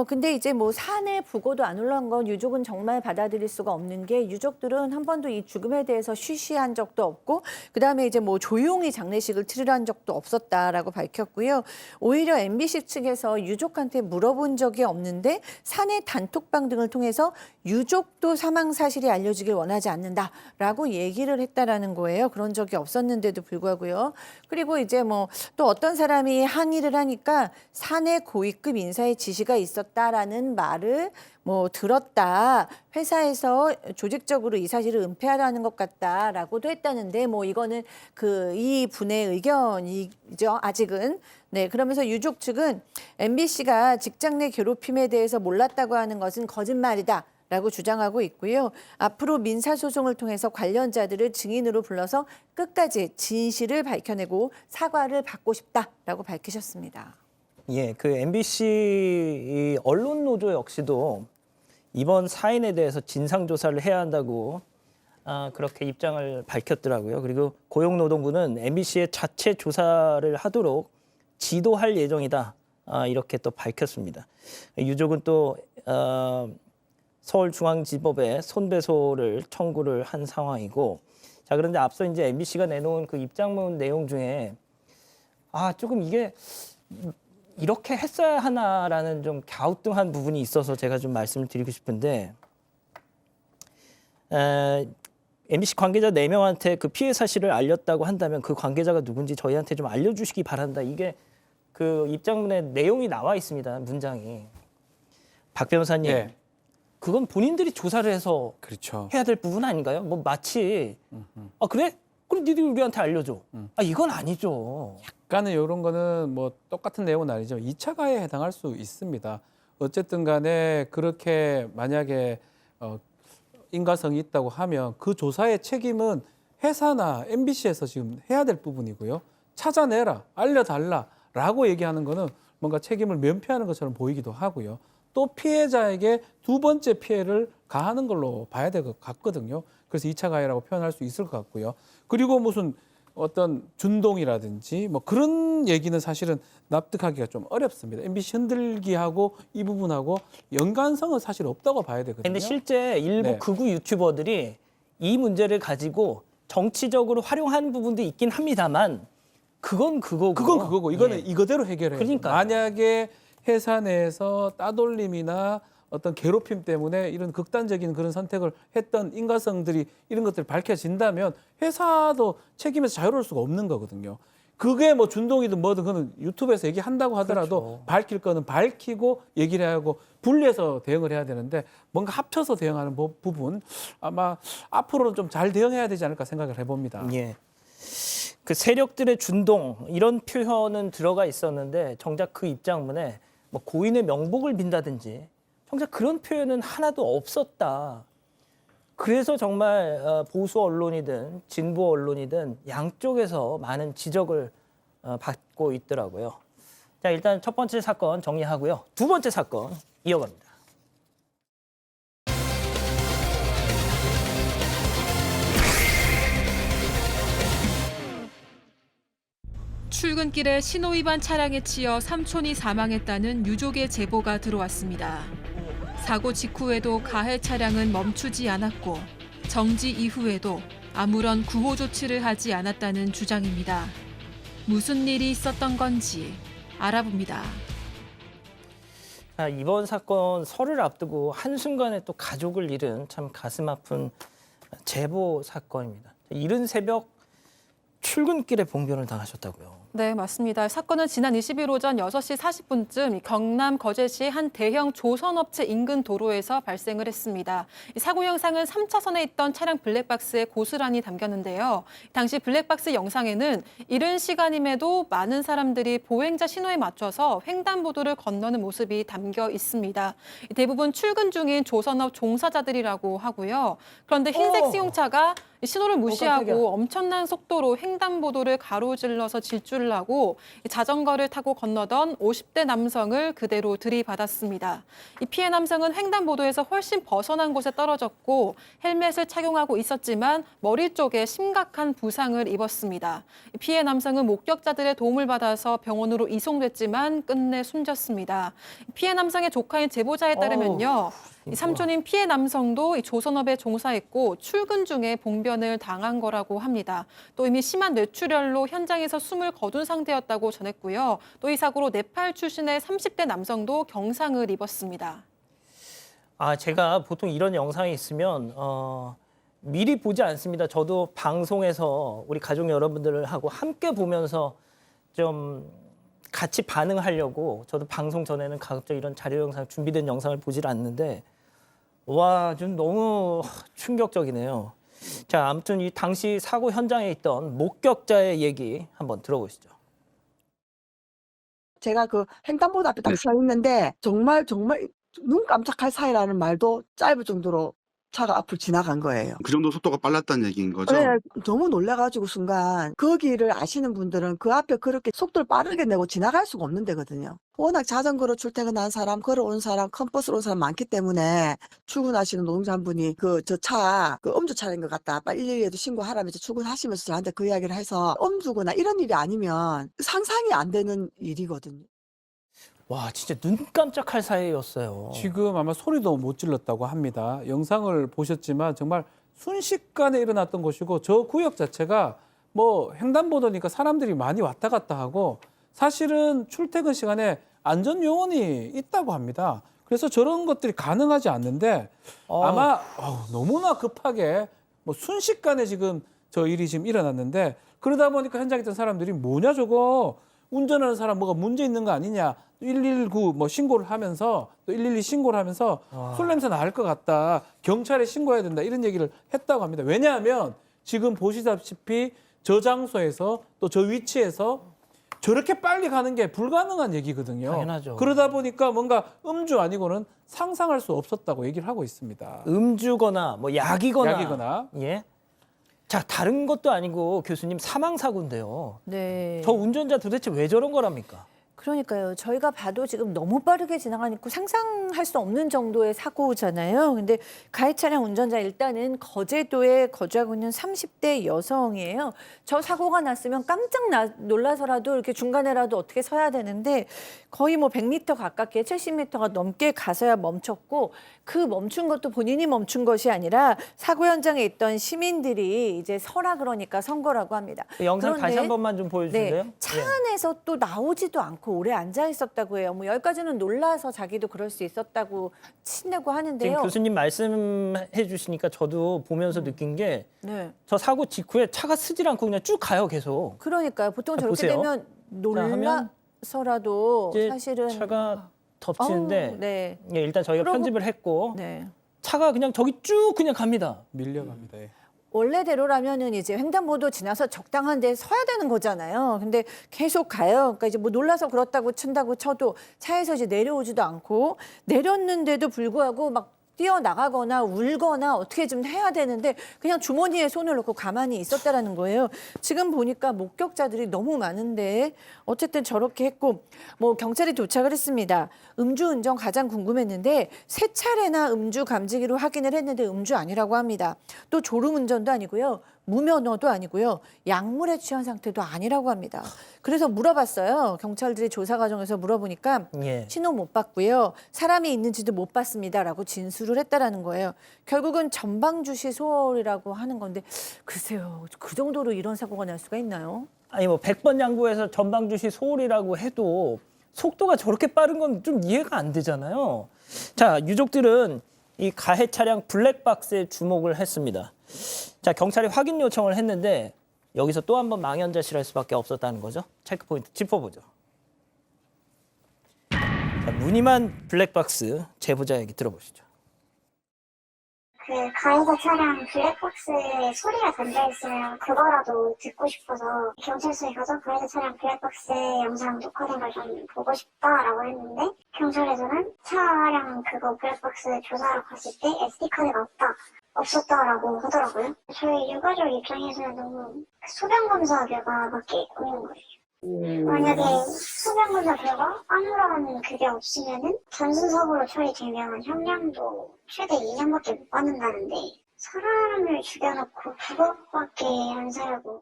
근데 이제 뭐 사내 부고도 안 올라간 건 유족은 정말 받아들일 수가 없는 게, 유족들은 한 번도 이 죽음에 대해서 쉬쉬한 적도 없고, 그다음에 이제 뭐 조용히 장례식을 치르한 적도 없었다라고 밝혔고요. 오히려 MBC 측에서 유족한테 물어본 적이 없는데 사내 단톡방 등을 통해서 유족도 사망 사실이 알려지길 원하지 않는다라고 얘기를 했다라는 거예요. 그런 적이 없었는데도 불구하고요. 그리고 이제 뭐 또 어떤 사람이 항의를 하니까 사내 고위급 인사의 지시가 있었다라는 말을 뭐 들었다, 회사에서 조직적으로 이 사실을 은폐하려는 것 같다라고도 했다는데, 뭐 이거는 이 분의 의견이죠, 아직은. 네, 그러면서 유족 측은 MBC가 직장 내 괴롭힘에 대해서 몰랐다고 하는 것은 거짓말이다 라고 주장하고 있고요. 앞으로 민사소송을 통해서 관련자들을 증인으로 불러서 끝까지 진실을 밝혀내고 사과를 받고 싶다라고 밝히셨습니다. 예, 그 MBC 언론 노조 역시도 이번 사인에 대해서 진상 조사를 해야 한다고 그렇게 입장을 밝혔더라고요. 그리고 고용노동부는 MBC의 자체 조사를 하도록 지도할 예정이다, 이렇게 또 밝혔습니다. 유족은 또 서울중앙지법에 손배소를 청구를 한 상황이고, 자, 그런데 앞서 이제 MBC가 내놓은 그 입장문 내용 중에 조금 이게 이렇게 했어야 하나라는 좀 갸우뚱한 부분이 있어서 제가 좀 말씀을 드리고 싶은데, MBC 관계자 4명한테 그 피해 사실을 알렸다고 한다면 그 관계자가 누군지 저희한테 좀 알려주시기 바란다, 이게 그 입장문에 내용이 나와 있습니다, 문장이. 박 변호사님, 네. 그건 본인들이 조사를 해서 그렇죠. 해야 될 부분 아닌가요? 뭐 마치 그래? 그럼 니들이 우리한테 알려줘. 이건 아니죠. 약간은 이런 거는 뭐 똑같은 내용은 아니죠. 2차 가해에 해당할 수 있습니다. 어쨌든 간에 그렇게 만약에 인과성이 있다고 하면 그 조사의 책임은 회사나 MBC에서 지금 해야 될 부분이고요. 찾아내라, 알려달라라고 얘기하는 거는 뭔가 책임을 면피하는 것처럼 보이기도 하고요. 또 피해자에게 두 번째 피해를 가하는 걸로 봐야 될 것 같거든요. 그래서 2차 가해라고 표현할 수 있을 것 같고요. 그리고 무슨 어떤 준동이라든지 뭐 그런 얘기는 사실은 납득하기가 좀 어렵습니다. MBC 흔들기하고 이 부분하고 연관성은 사실 없다고 봐야 되거든요. 근데 실제 일부 네. 극우 유튜버들이 이 문제를 가지고 정치적으로 활용하는 부분도 있긴 합니다만 그건 그거고. 그건 그거고 이거는 예. 이거대로 해결해요. 그러니까요. 만약에 회사 내에서 따돌림이나 어떤 괴롭힘 때문에 이런 극단적인 그런 선택을 했던 인과성들이 이런 것들이 밝혀진다면 회사도 책임에서 자유로울 수가 없는 거거든요. 그게 뭐 준동이든 뭐든 그는 유튜브에서 얘기한다고 하더라도 그렇죠. 밝힐 거는 밝히고 얘기를 해야 하고 분리해서 대응을 해야 되는데 뭔가 합쳐서 대응하는 부분 아마 앞으로는 좀 잘 대응해야 되지 않을까 생각을 해봅니다. 예. 그 세력들의 준동 이런 표현은 들어가 있었는데 정작 그 입장문에 뭐 고인의 명복을 빈다든지 정작 그런 표현은 하나도 없었다. 그래서 정말 보수 언론이든 진보 언론이든 양쪽에서 많은 지적을 받고 있더라고요. 자, 일단 첫 번째 사건 정리하고요. 두 번째 사건 이어갑니다. 출근길에 신호위반 차량에 치여 삼촌이 사망했다는 유족의 제보가 들어왔습니다. 사고 직후에도 가해 차량은 멈추지 않았고 정지 이후에도 아무런 구호 조치를 하지 않았다는 주장입니다. 무슨 일이 있었던 건지 알아봅니다. 자, 이번 사건 설을 앞두고 한순간에 또 가족을 잃은 참 가슴 아픈 제보 사건입니다. 이른 새벽 출근길에 봉변을 당하셨다고요. 네, 맞습니다. 사건은 지난 20일 오전 6시 40분쯤 경남 거제시의 한 대형 조선업체 인근 도로에서 발생을 했습니다. 이 사고 영상은 3차선에 있던 차량 블랙박스에 고스란히 담겼는데요. 당시 블랙박스 영상에는 이른 시간임에도 많은 사람들이 보행자 신호에 맞춰서 횡단보도를 건너는 모습이 담겨 있습니다. 대부분 출근 중인 조선업 종사자들이라고 하고요. 그런데 흰색 승용차가 신호를 무시하고 깜짝이야. 엄청난 속도로 횡단보도를 가로질러서 질주를 하고 자전거를 타고 건너던 50대 남성을 그대로 들이받았습니다. 이 피해 남성은 횡단보도에서 훨씬 벗어난 곳에 떨어졌고 헬멧을 착용하고 있었지만 머리 쪽에 심각한 부상을 입었습니다. 피해 남성은 목격자들의 도움을 받아서 병원으로 이송됐지만 끝내 숨졌습니다. 피해 남성의 조카인 제보자에 따르면요. 이 삼촌인 피해 남성도 이 조선업에 종사했고 출근 중에 봉변을 당한 거라고 합니다. 또 이미 심한 뇌출혈로 현장에서 숨을 거둔 상태였다고 전했고요. 또 이 사고로 네팔 출신의 30대 남성도 경상을 입었습니다. 아, 제가 보통 이런 영상이 있으면 미리 보지 않습니다. 저도 방송에서 우리 가족 여러분들하고 함께 보면서 좀 같이 반응하려고 저도 방송 전에는 가급적 이런 자료 영상, 준비된 영상을 보질 않는데 와, 좀 너무 충격적이네요. 자, 아무튼 이 당시 사고 현장에 있던 목격자의 얘기 한번 들어보시죠. 제가 그 횡단보도 앞에 딱 서 있는데 정말 눈 깜짝할 사이라는 말도 짧을 정도로 차가 앞을 지나간 거예요. 그 정도 속도가 빨랐다는 얘기인 거죠? 네, 너무 놀라가지고 순간 거기를 아시는 분들은 그 앞에 그렇게 속도를 빠르게 내고 지나갈 수가 없는 데거든요. 워낙 자전거로 출퇴근한 사람, 걸어온 사람, 컴버스로 온 사람 많기 때문에 출근하시는 노동자 한 분이 저 차 음주 차량인 것 같다. 빨리 112에도 신고하라면서 출근하시면서 저한테 그 이야기를 해서 음주거나 이런 일이 아니면 상상이 안 되는 일이거든요. 와, 진짜 눈 깜짝할 사이였어요. 지금 아마 소리도 못 질렀다고 합니다. 영상을 보셨지만 정말 순식간에 일어났던 것이고 저 구역 자체가 뭐 횡단보도니까 사람들이 많이 왔다 갔다 하고 사실은 출퇴근 시간에 안전 요원이 있다고 합니다. 그래서 저런 것들이 가능하지 않는데 아마 너무나 급하게 뭐 순식간에 지금 저 일이 지금 일어났는데 그러다 보니까 현장에 있던 사람들이 뭐냐 저거 운전하는 사람 뭐가 문제 있는 거 아니냐 119 뭐 신고를 하면서 또 112 신고를 하면서 술 냄새 날 것 같다 경찰에 신고해야 된다 이런 얘기를 했다고 합니다. 왜냐하면 지금 보시다시피 저 장소에서 또 저 위치에서 저렇게 빨리 가는 게 불가능한 얘기거든요. 당연하죠. 그러다 보니까 뭔가 음주 아니고는 상상할 수 없었다고 얘기를 하고 있습니다. 음주거나 뭐 약이거나. 예. 자, 다른 것도 아니고 교수님 사망 사고인데요. 네. 저 운전자 도대체 왜 저런 거랍니까? 그러니까요. 저희가 봐도 지금 너무 빠르게 지나가니까 상상할 수 없는 정도의 사고잖아요. 근데 가해 차량 운전자 일단은 거제도에 거주하고 있는 30대 여성이에요. 저 사고가 났으면 깜짝 놀라서라도 이렇게 중간에라도 어떻게 서야 되는데 거의 뭐 100m 가깝게 70m가 넘게 가서야 멈췄고 그 멈춘 것도 본인이 멈춘 것이 아니라 사고 현장에 있던 시민들이 이제 서라 그러니까 선 거라고 합니다. 그 영상 그런데 다시 한 번만 좀 보여주실래요? 네, 차 안에서 또 나오지도 않고 오래 앉아 있었다고 해요. 뭐 여기까지는 놀라서 자기도 그럴 수 있었다고 친다고 하는데요. 지금 교수님 말씀해 주시니까 저도 보면서 느낀 게 저 네. 사고 직후에 차가 쓰질 않고 그냥 쭉 가요, 계속. 그러니까요. 보통 자, 저렇게 보세요. 되면 하면 놀라서라도 이제 사실은 차가 덮치는데 네. 예, 일단 저희가 그러고- 편집을 했고 네. 차가 그냥 저기 쭉 그냥 갑니다. 밀려갑니다. 예. 원래대로라면은 이제 횡단보도 지나서 적당한 데 서야 되는 거잖아요. 근데 계속 가요. 그러니까 이제 뭐 놀라서 그렇다고 친다고 쳐도 차에서 이제 내려오지도 않고 내렸는데도 불구하고 막 뛰어나가거나 울거나 어떻게 좀 해야 되는데 그냥 주머니에 손을 넣고 가만히 있었다라는 거예요. 지금 보니까 목격자들이 너무 많은데 어쨌든 저렇게 했고 뭐 경찰이 도착을 했습니다. 음주운전 가장 궁금했는데 세 차례나 음주 감지기로 확인을 했는데 음주 아니라고 합니다. 또 졸음운전도 아니고요. 무면허도 아니고요. 약물에 취한 상태도 아니라고 합니다. 그래서 물어봤어요. 경찰들이 조사 과정에서 물어보니까 예. 신호 못 봤고요. 사람이 있는지도 못 봤습니다라고 진술을 했다라는 거예요. 결국은 전방주시 소홀이라고 하는 건데 글쎄요. 그 정도로 이런 사고가 날 수가 있나요? 아니 뭐 100번 양보해서 전방주시 소홀이라고 해도 속도가 저렇게 빠른 건 좀 이해가 안 되잖아요. 자, 유족들은 이 가해 차량 블랙박스에 주목을 했습니다. 자, 경찰이 확인 요청을 했는데 여기서 또 한 번 망연자실할 수밖에 없었다는 거죠. 체크포인트 짚어보죠. 자, 무늬만 블랙박스 제보자 얘기 들어보시죠. 그 가해자 차량 블랙박스에 소리가 담겨있으면 그거라도 듣고 싶어서 경찰서에 가서 가해자 차량 블랙박스 영상 녹화된 걸 좀 보고 싶다라고 했는데 경찰에서는 차량 그거 블랙박스 조사하러 갔을 때 SD카드가 없었다라고 하더라고요. 저희 유가족 입장에서는 너무 소변검사 결과밖에 없는 거예요. 만약에 소변검사 결과 아무런 그게 없으면은 단순사고로 처리되면 형량도 최대 2년밖에 못 받는다는데 사람을 죽여놓고 그것밖에 안 살고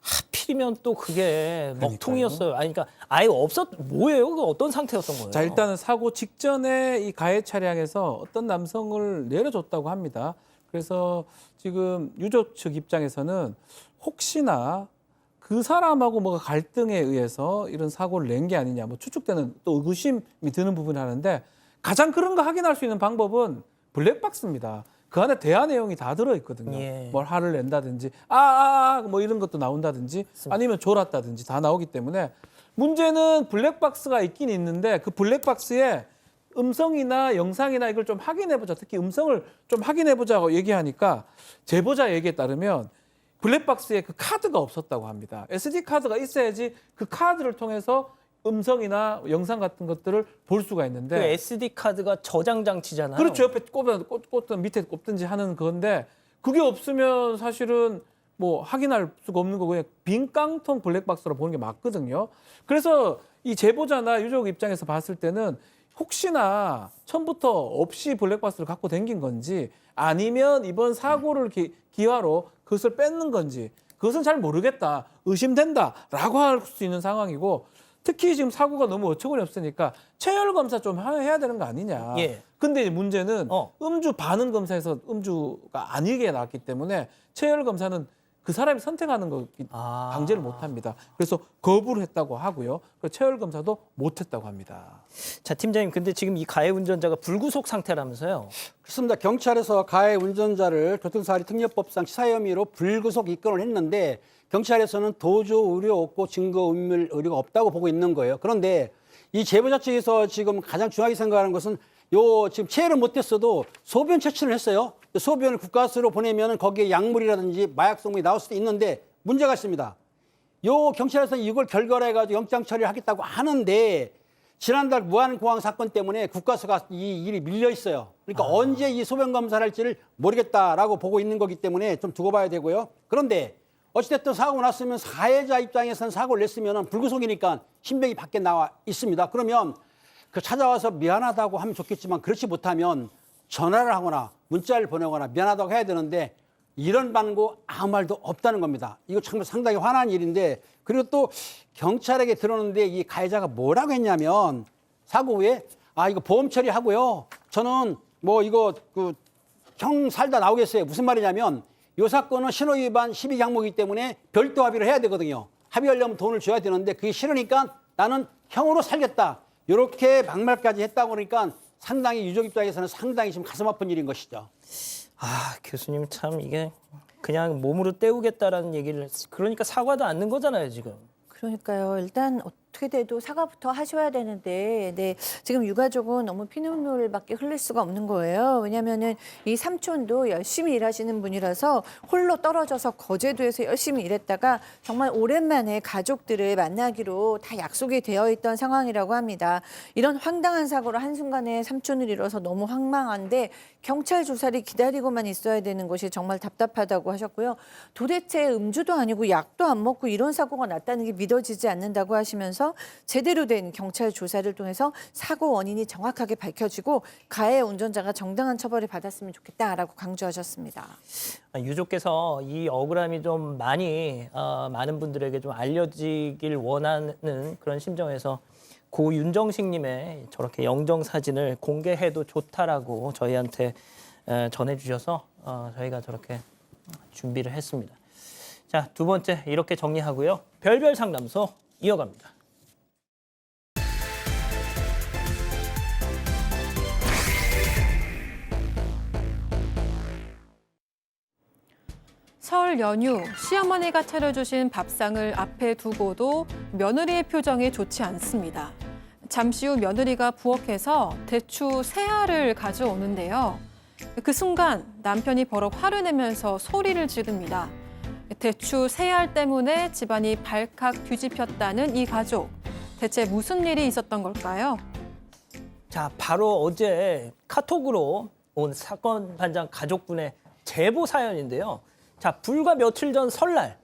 하필이면 또 그게 먹통이었어요. 아니 그러니까 아예 뭐예요? 그 어떤 상태였던 거예요? 자, 일단은 사고 직전에 이 가해 차량에서 어떤 남성을 내려줬다고 합니다. 그래서 지금 유족 측 입장에서는 혹시나 그 사람하고 뭐가 갈등에 의해서 이런 사고를 낸 게 아니냐, 뭐 추측되는 또 의구심이 드는 부분이 하는데 가장 그런 거 확인할 수 있는 방법은 블랙박스입니다. 그 안에 대화 내용이 다 들어있거든요. 예. 뭘 화를 낸다든지 뭐 이런 것도 나온다든지 아니면 졸았다든지 다 나오기 때문에 문제는 블랙박스가 있긴 있는데 그 블랙박스에 음성이나 영상이나 이걸 좀 확인해보자. 특히 음성을 좀 확인해보자고 얘기하니까 제보자 얘기에 따르면 블랙박스에 그 카드가 없었다고 합니다. SD 카드가 있어야지 그 카드를 통해서 음성이나 영상 같은 것들을 볼 수가 있는데 그 SD 카드가 저장 장치잖아요. 그렇죠. 옆에 꽂든 밑에 꼽든지 하는 건데 그게 없으면 사실은 뭐 확인할 수가 없는 거고 그냥 빈 깡통 블랙박스로 보는 게 맞거든요. 그래서 이 제보자나 유족 입장에서 봤을 때는 혹시나 처음부터 없이 블랙박스를 갖고 댕긴 건지 아니면 이번 사고를 기화로 그것을 뺏는 건지 그것은 잘 모르겠다. 의심된다라고 할 수 있는 상황이고 특히 지금 사고가 너무 어처구니 없으니까 체열 검사 좀 해야 되는 거 아니냐. 예. 근데 문제는 음주 반응 검사에서 음주가 아니게 나왔기 때문에 체열 검사는 그 사람이 선택하는 거 방지를 못 합니다. 그래서 거부를 했다고 하고요. 그리고 체열 검사도 못 했다고 합니다. 자, 팀장님, 근데 지금 이 가해 운전자가 불구속 상태라면서요? 그렇습니다. 경찰에서 가해 운전자를 교통사고 특례법상 치사 혐의로 불구속 입건을 했는데 경찰에서는 도주 우려 없고 증거 인멸 의료가 없다고 보고 있는 거예요. 그런데 이 제보자 측에서 지금 가장 중요하게 생각하는 것은 지금 체해를 못했어도 소변 채취를 했어요. 소변을 국가수로 보내면 거기에 약물이라든지 마약 성분이 나올 수도 있는데 문제가 있습니다. 경찰에서 이걸 결결해가지고 영장 처리를 하겠다고 하는데 지난달 무안공항 사건 때문에 국가수가 이 일이 밀려 있어요. 그러니까 언제 이 소변 검사를 할지를 모르겠다라고 보고 있는 거기 때문에 좀 두고 봐야 되고요. 그런데 어찌됐든 사고가 났으면 가해자 입장에서는 사고를 냈으면 불구속이니까 신병이 밖에 나와 있습니다. 그러면 그 찾아와서 미안하다고 하면 좋겠지만 그렇지 못하면 전화를 하거나 문자를 보내거나 미안하다고 해야 되는데 이런 반고 아무 말도 없다는 겁니다. 이거 정말 상당히 화난 일인데 그리고 또 경찰에게 들었는데 이 가해자가 뭐라고 했냐면 사고 후에 이거 보험 처리하고요. 저는 뭐 이거 형 살다 나오겠어요. 무슨 말이냐면 이 사건은 신호위반 12항목이기 때문에 별도 합의를 해야 되거든요. 합의하려면 돈을 줘야 되는데 그게 싫으니까 나는 형으로 살겠다. 이렇게 막말까지 했다고 그러니까 상당히 유족 입장에서는 상당히 지금 가슴 아픈 일인 것이죠. 교수님 참 이게 그냥 몸으로 때우겠다라는 얘기를 그러니까 사과도 않는 거잖아요 지금. 그러니까요. 일단 어떻게 돼도 사과부터 하셔야 되는데, 네, 지금 유가족은 너무 피눈물밖에 흘릴 수가 없는 거예요. 왜냐하면은 이 삼촌도 열심히 일하시는 분이라서 홀로 떨어져서 거제도에서 열심히 일했다가 정말 오랜만에 가족들을 만나기로 다 약속이 되어 있던 상황이라고 합니다. 이런 황당한 사고로 한순간에 삼촌을 잃어서 너무 황망한데 경찰 조사를 기다리고만 있어야 되는 것이 정말 답답하다고 하셨고요. 도대체 음주도 아니고 약도 안 먹고 이런 사고가 났다는 게 믿어지지 않는다고 하시면서 제대로 된 경찰 조사를 통해서 사고 원인이 정확하게 밝혀지고 가해 운전자가 정당한 처벌을 받았으면 좋겠다라고 강조하셨습니다. 유족께서 이 억울함이 좀 많은 분들에게 좀 알려지길 원하는 그런 심정에서 고 윤정식님의 저렇게 영정 사진을 공개해도 좋다라고 저희한테 전해주셔서 저희가 저렇게 준비를 했습니다. 자, 두 번째 이렇게 정리하고요. 별별 상담소 이어갑니다. 설 연휴 시어머니가 차려주신 밥상을 앞에 두고도 며느리의 표정이 좋지 않습니다. 잠시 후 며느리가 부엌에서 대추 세 알을 가져오는데요. 그 순간 남편이 버럭 화를 내면서 소리를 지릅니다. 대추 세 알 때문에 집안이 발칵 뒤집혔다는 이 가족. 대체 무슨 일이 있었던 걸까요? 자, 바로 어제 카톡으로 온 사건 반장 가족분의 제보 사연인데요. 자, 불과 며칠 전 설날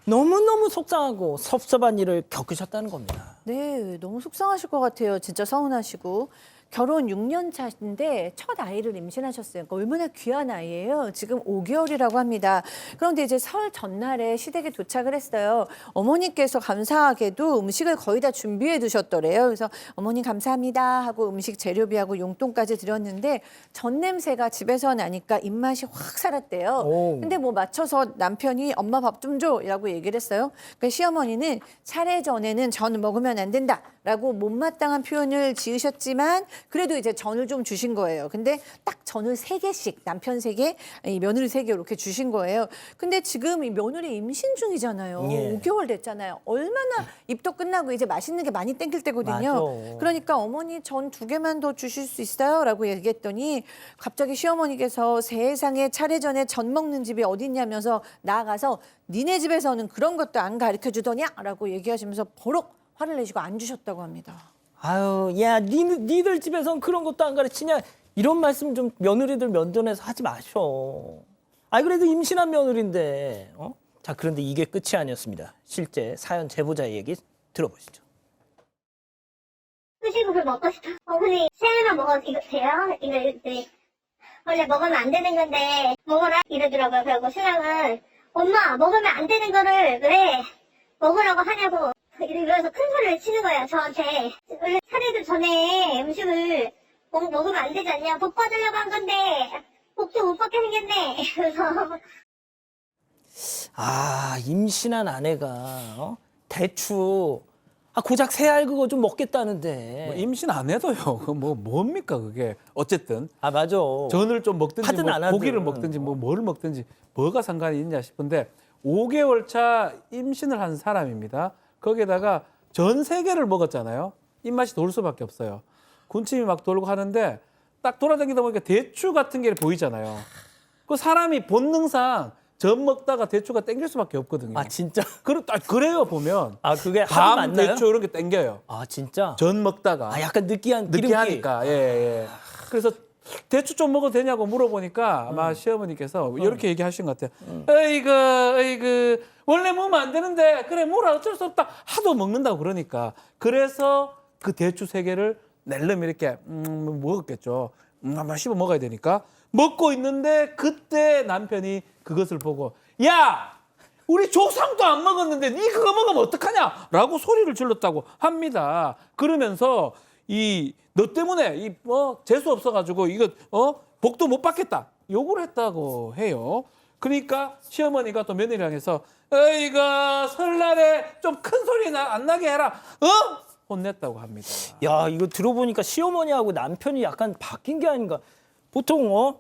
너무너무 속상하고 섭섭한 일을 겪으셨다는 겁니다. 네, 너무 속상하실 것 같아요. 진짜 서운하시고. 결혼 6년 차인데 첫 아이를 임신하셨어요. 그러니까 얼마나 귀한 아이예요. 지금 5개월이라고 합니다. 그런데 이제 설 전날에 시댁에 도착을 했어요. 어머니께서 감사하게도 음식을 거의 다 준비해 두셨더래요. 그래서 어머니 감사합니다 하고 음식 재료비하고 용돈까지 드렸는데 전 냄새가 집에서 나니까 입맛이 확 살았대요. 근데 뭐 맞춰서 남편이 엄마 밥 좀 줘라고 얘기를 했어요. 그러니까 시어머니는 차례전에는 전 먹으면 안 된다라고 못마땅한 표현을 지으셨지만 그래도 이제 전을 좀 주신 거예요. 근데 딱 전을 3개씩 남편 3개, 이 며느리 3개 이렇게 주신 거예요. 근데 지금 이 며느리 임신 중이잖아요. 예. 5개월 됐잖아요. 얼마나 입도 끝나고 이제 맛있는 게 많이 땡길 때거든요. 맞아. 그러니까 어머니 전 2개만 더 주실 수 있어요? 라고 얘기했더니 갑자기 시어머니께서 세상에 차례전에 전 먹는 집이 어딨냐면서 나아가서 니네 집에서는 그런 것도 안 가르쳐 주더냐? 라고 얘기하시면서 버럭 화를 내시고 안 주셨다고 합니다. 아유, 야, 니들 집에선 그런 것도 안 가르치냐? 이런 말씀 좀 며느리들 면전에서 하지 마셔. 그래도 임신한 며느리인데. 자, 그런데 이게 끝이 아니었습니다. 실제 사연 제보자의 얘기 들어보시죠. 후식을 먹고 싶어. 어머니, 세 알만 먹어도 이거 돼요? 이랬더니 원래 먹으면 안 되는 건데 먹어라 이러더라고요. 그리고 신랑은 엄마 먹으면 안 되는 거를 왜 먹으라고 하냐고 이러면서 큰 소리를 치는 거예요. 저한테. 원래 차례도 전에 음식을 먹으면 안 되지 않냐. 복 받으려고 한 건데 복도 못 받게 생겼네. 그래서 임신한 아내가 대추 고작 3알 그거 좀 먹겠다는데. 뭐 임신 안 해도요. 그 뭡니까 그게. 어쨌든 맞아. 전을 좀 먹든지 하든 뭐 안 하든. 고기를 먹든지 뭐를 먹든지 뭐가 상관이 있냐 싶은데 5개월 차 임신을 한 사람입니다. 거기에다가 전 3개를 먹었잖아요. 입맛이 돌 수밖에 없어요. 군침이 막 돌고 하는데 딱 돌아다니다 보니까 대추 같은 게 보이잖아요. 그 사람이 본능상 전 먹다가 대추가 땡길 수밖에 없거든요. 진짜? 그래요 보면. 그게 합이 밤 맞나요? 대추 이런 게 땡겨요. 진짜? 전 먹다가. 약간 느끼한 기름기. 느끼하니까. 예. 그래서 대추 좀 먹어도 되냐고 물어보니까 아마 시어머니께서 이렇게 얘기하신 것 같아요. 어이구, 원래 먹으면 안 되는데 그래 뭐라 어쩔 수 없다. 하도 먹는다고 그러니까. 그래서 그 대추 3개를 낼름 이렇게 먹었겠죠. 한번 씹어 먹어야 되니까. 먹고 있는데 그때 남편이 그것을 보고 야! 우리 조상도 안 먹었는데 니 그거 먹으면 어떡하냐? 라고 소리를 질렀다고 합니다. 그러면서 너 때문에 재수 없어가지고 이거 복도 못 받겠다. 욕을 했다고 해요. 그러니까 시어머니가 또 며느리를 향해서 어이구 설날에 좀 큰 소리 안 나게 해라. 혼냈다고 합니다. 야, 이거 들어보니까 시어머니하고 남편이 약간 바뀐 게 아닌가. 보통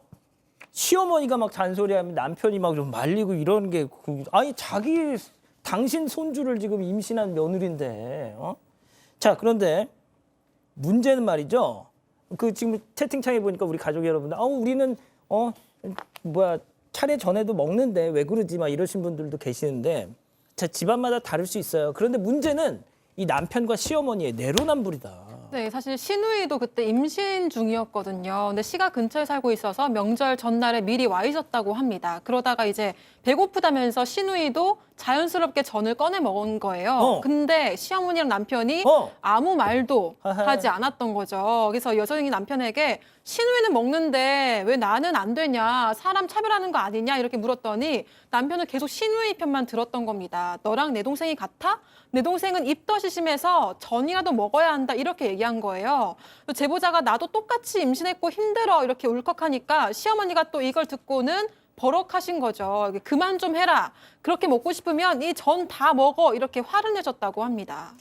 시어머니가 막 잔소리하면 남편이 막 좀 말리고 이런 게 아니 당신 손주를 지금 임신한 며느리인데. 자, 그런데 문제는 말이죠. 그 지금 채팅창에 보니까 우리 가족 여러분들 우리는 차례 전에도 먹는데 왜 그러지 막 이러신 분들도 계시는데 자, 집안마다 다를 수 있어요. 그런데 문제는 이 남편과 시어머니의 내로남불이다. 네, 사실 시누이도 그때 임신 중이었거든요. 근데 시가 근처에 살고 있어서 명절 전날에 미리 와 있었다고 합니다. 그러다가 이제 배고프다면서 시누이도 자연스럽게 전을 꺼내 먹은 거예요. 근데 시어머니랑 남편이 아무 말도 하지 않았던 거죠. 그래서 여전히 남편에게 시누이는 먹는데 왜 나는 안 되냐, 사람 차별하는 거 아니냐 이렇게 물었더니 남편은 계속 시누이 편만 들었던 겁니다. 너랑 내 동생이 같아? 내 동생은 입덧이 심해서 전이라도 먹어야 한다 이렇게 얘기한 거예요. 또 제보자가 나도 똑같이 임신했고 힘들어 이렇게 울컥하니까 시어머니가 또 이걸 듣고는 버럭하신 거죠. 그만 좀 해라. 그렇게 먹고 싶으면 이 전 다 먹어. 이렇게 화를 내셨다고 합니다.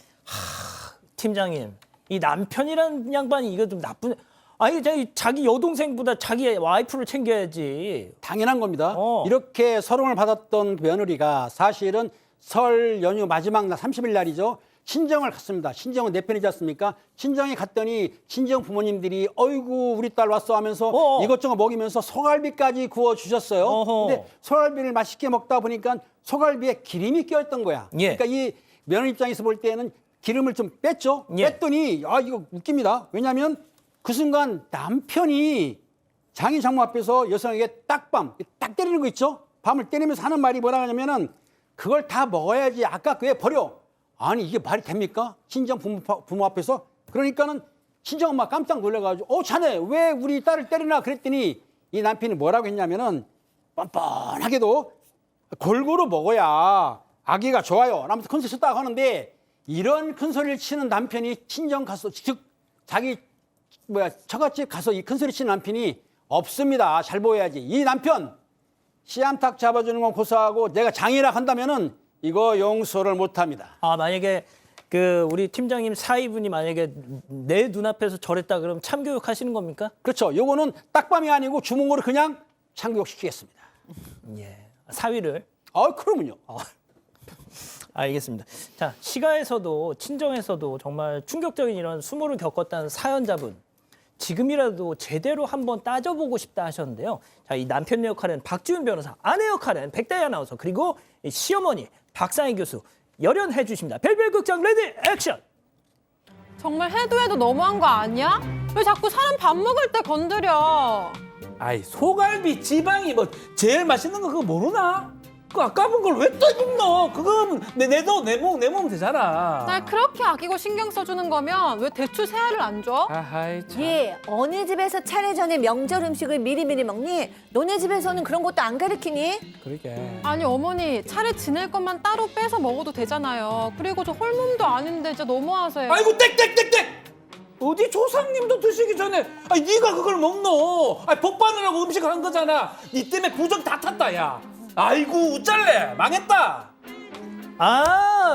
팀장님, 이 남편이란 양반이 이거 좀 나쁜. 아니 자기 여동생보다 자기 와이프를 챙겨야지. 당연한 겁니다. 이렇게 서름을 받았던 며느리가 사실은 설 연휴 마지막 날 30일 날이죠. 친정을 갔습니다. 친정은 내 편이지 않습니까? 친정에 갔더니 친정 부모님들이 어이구 우리 딸 왔어 하면서 이것저것 먹이면서 소갈비까지 구워주셨어요. 근데 소갈비를 맛있게 먹다 보니까 소갈비에 기름이 껴있던 거야. 그러니까 이 며느리 입장에서 볼 때는 기름을 좀 뺐죠. 뺐더니 이거 웃깁니다. 왜냐하면 그 순간 남편이 장인 장모 앞에서 여성에게 딱 때리는 거 있죠. 밤을 때리면서 하는 말이 뭐라 하냐면은 그걸 다 먹어야지 아까 왜 버려. 아니 이게 말이 됩니까? 친정 부모 앞에서. 그러니까는 친정엄마 깜짝 놀라가지고 자네 왜 우리 딸을 때리나 그랬더니 이 남편이 뭐라고 했냐면은 뻔뻔하게도 골고루 먹어야 아기가 좋아요 라면서 큰소리 쳤다고 하는데 이런 큰소리를 치는 남편이 친정 가서 즉 자기 처갓집 가서 이 큰소리 치는 남편이 없습니다. 잘 보여야지. 이 남편 씨암탉 잡아주는 건 고사하고 내가 장이라 한다면은 이거 용서를 못합니다. 만약에 우리 팀장님 사위분이 만약에 내 눈앞에서 저랬다 그러면 참교육하시는 겁니까? 그렇죠. 요거는 딱밤이 아니고 주먹으로 그냥 참교육시키겠습니다. 예, 사위를. 그러면요. 알겠습니다. 자, 시가에서도 친정에서도 정말 충격적인 이런 수모를 겪었다는 사연자분. 지금이라도 제대로 한번 따져보고 싶다 하셨는데요. 자, 이 남편 역할은 박지훈 변호사, 아내 역할은 백다희 아나운서, 그리고 이 시어머니 박상희 교수 열연해 주십니다. 별별극장 레디 액션! 정말 해도 너무한 거 아니야? 왜 자꾸 사람 밥 먹을 때 건드려? 아이 소갈비 지방이 제일 맛있는 거 그거 모르나? 그 아까운 걸 왜 또 먹노? 그거는 내 먹으면 되잖아. 날 그렇게 아끼고 신경 써주는 거면 왜 대추 새알을 안 줘? 아하이 참. 어느 집에서 차례 전에 명절 음식을 미리미리 먹니? 너네 집에서는 그런 것도 안 가르치니? 그러게. 아니 어머니 차례 지낼 것만 따로 빼서 먹어도 되잖아요. 그리고 저 홀몸도 아닌데 진짜 너무하세요. 아이고 땡땡땡땡! 어디 조상님도 드시기 전에 네가 그걸 먹노? 복 받으라고 음식을 한 거잖아. 네 때문에 부적 다 탔다 야. 아이고 우짤래 망했다.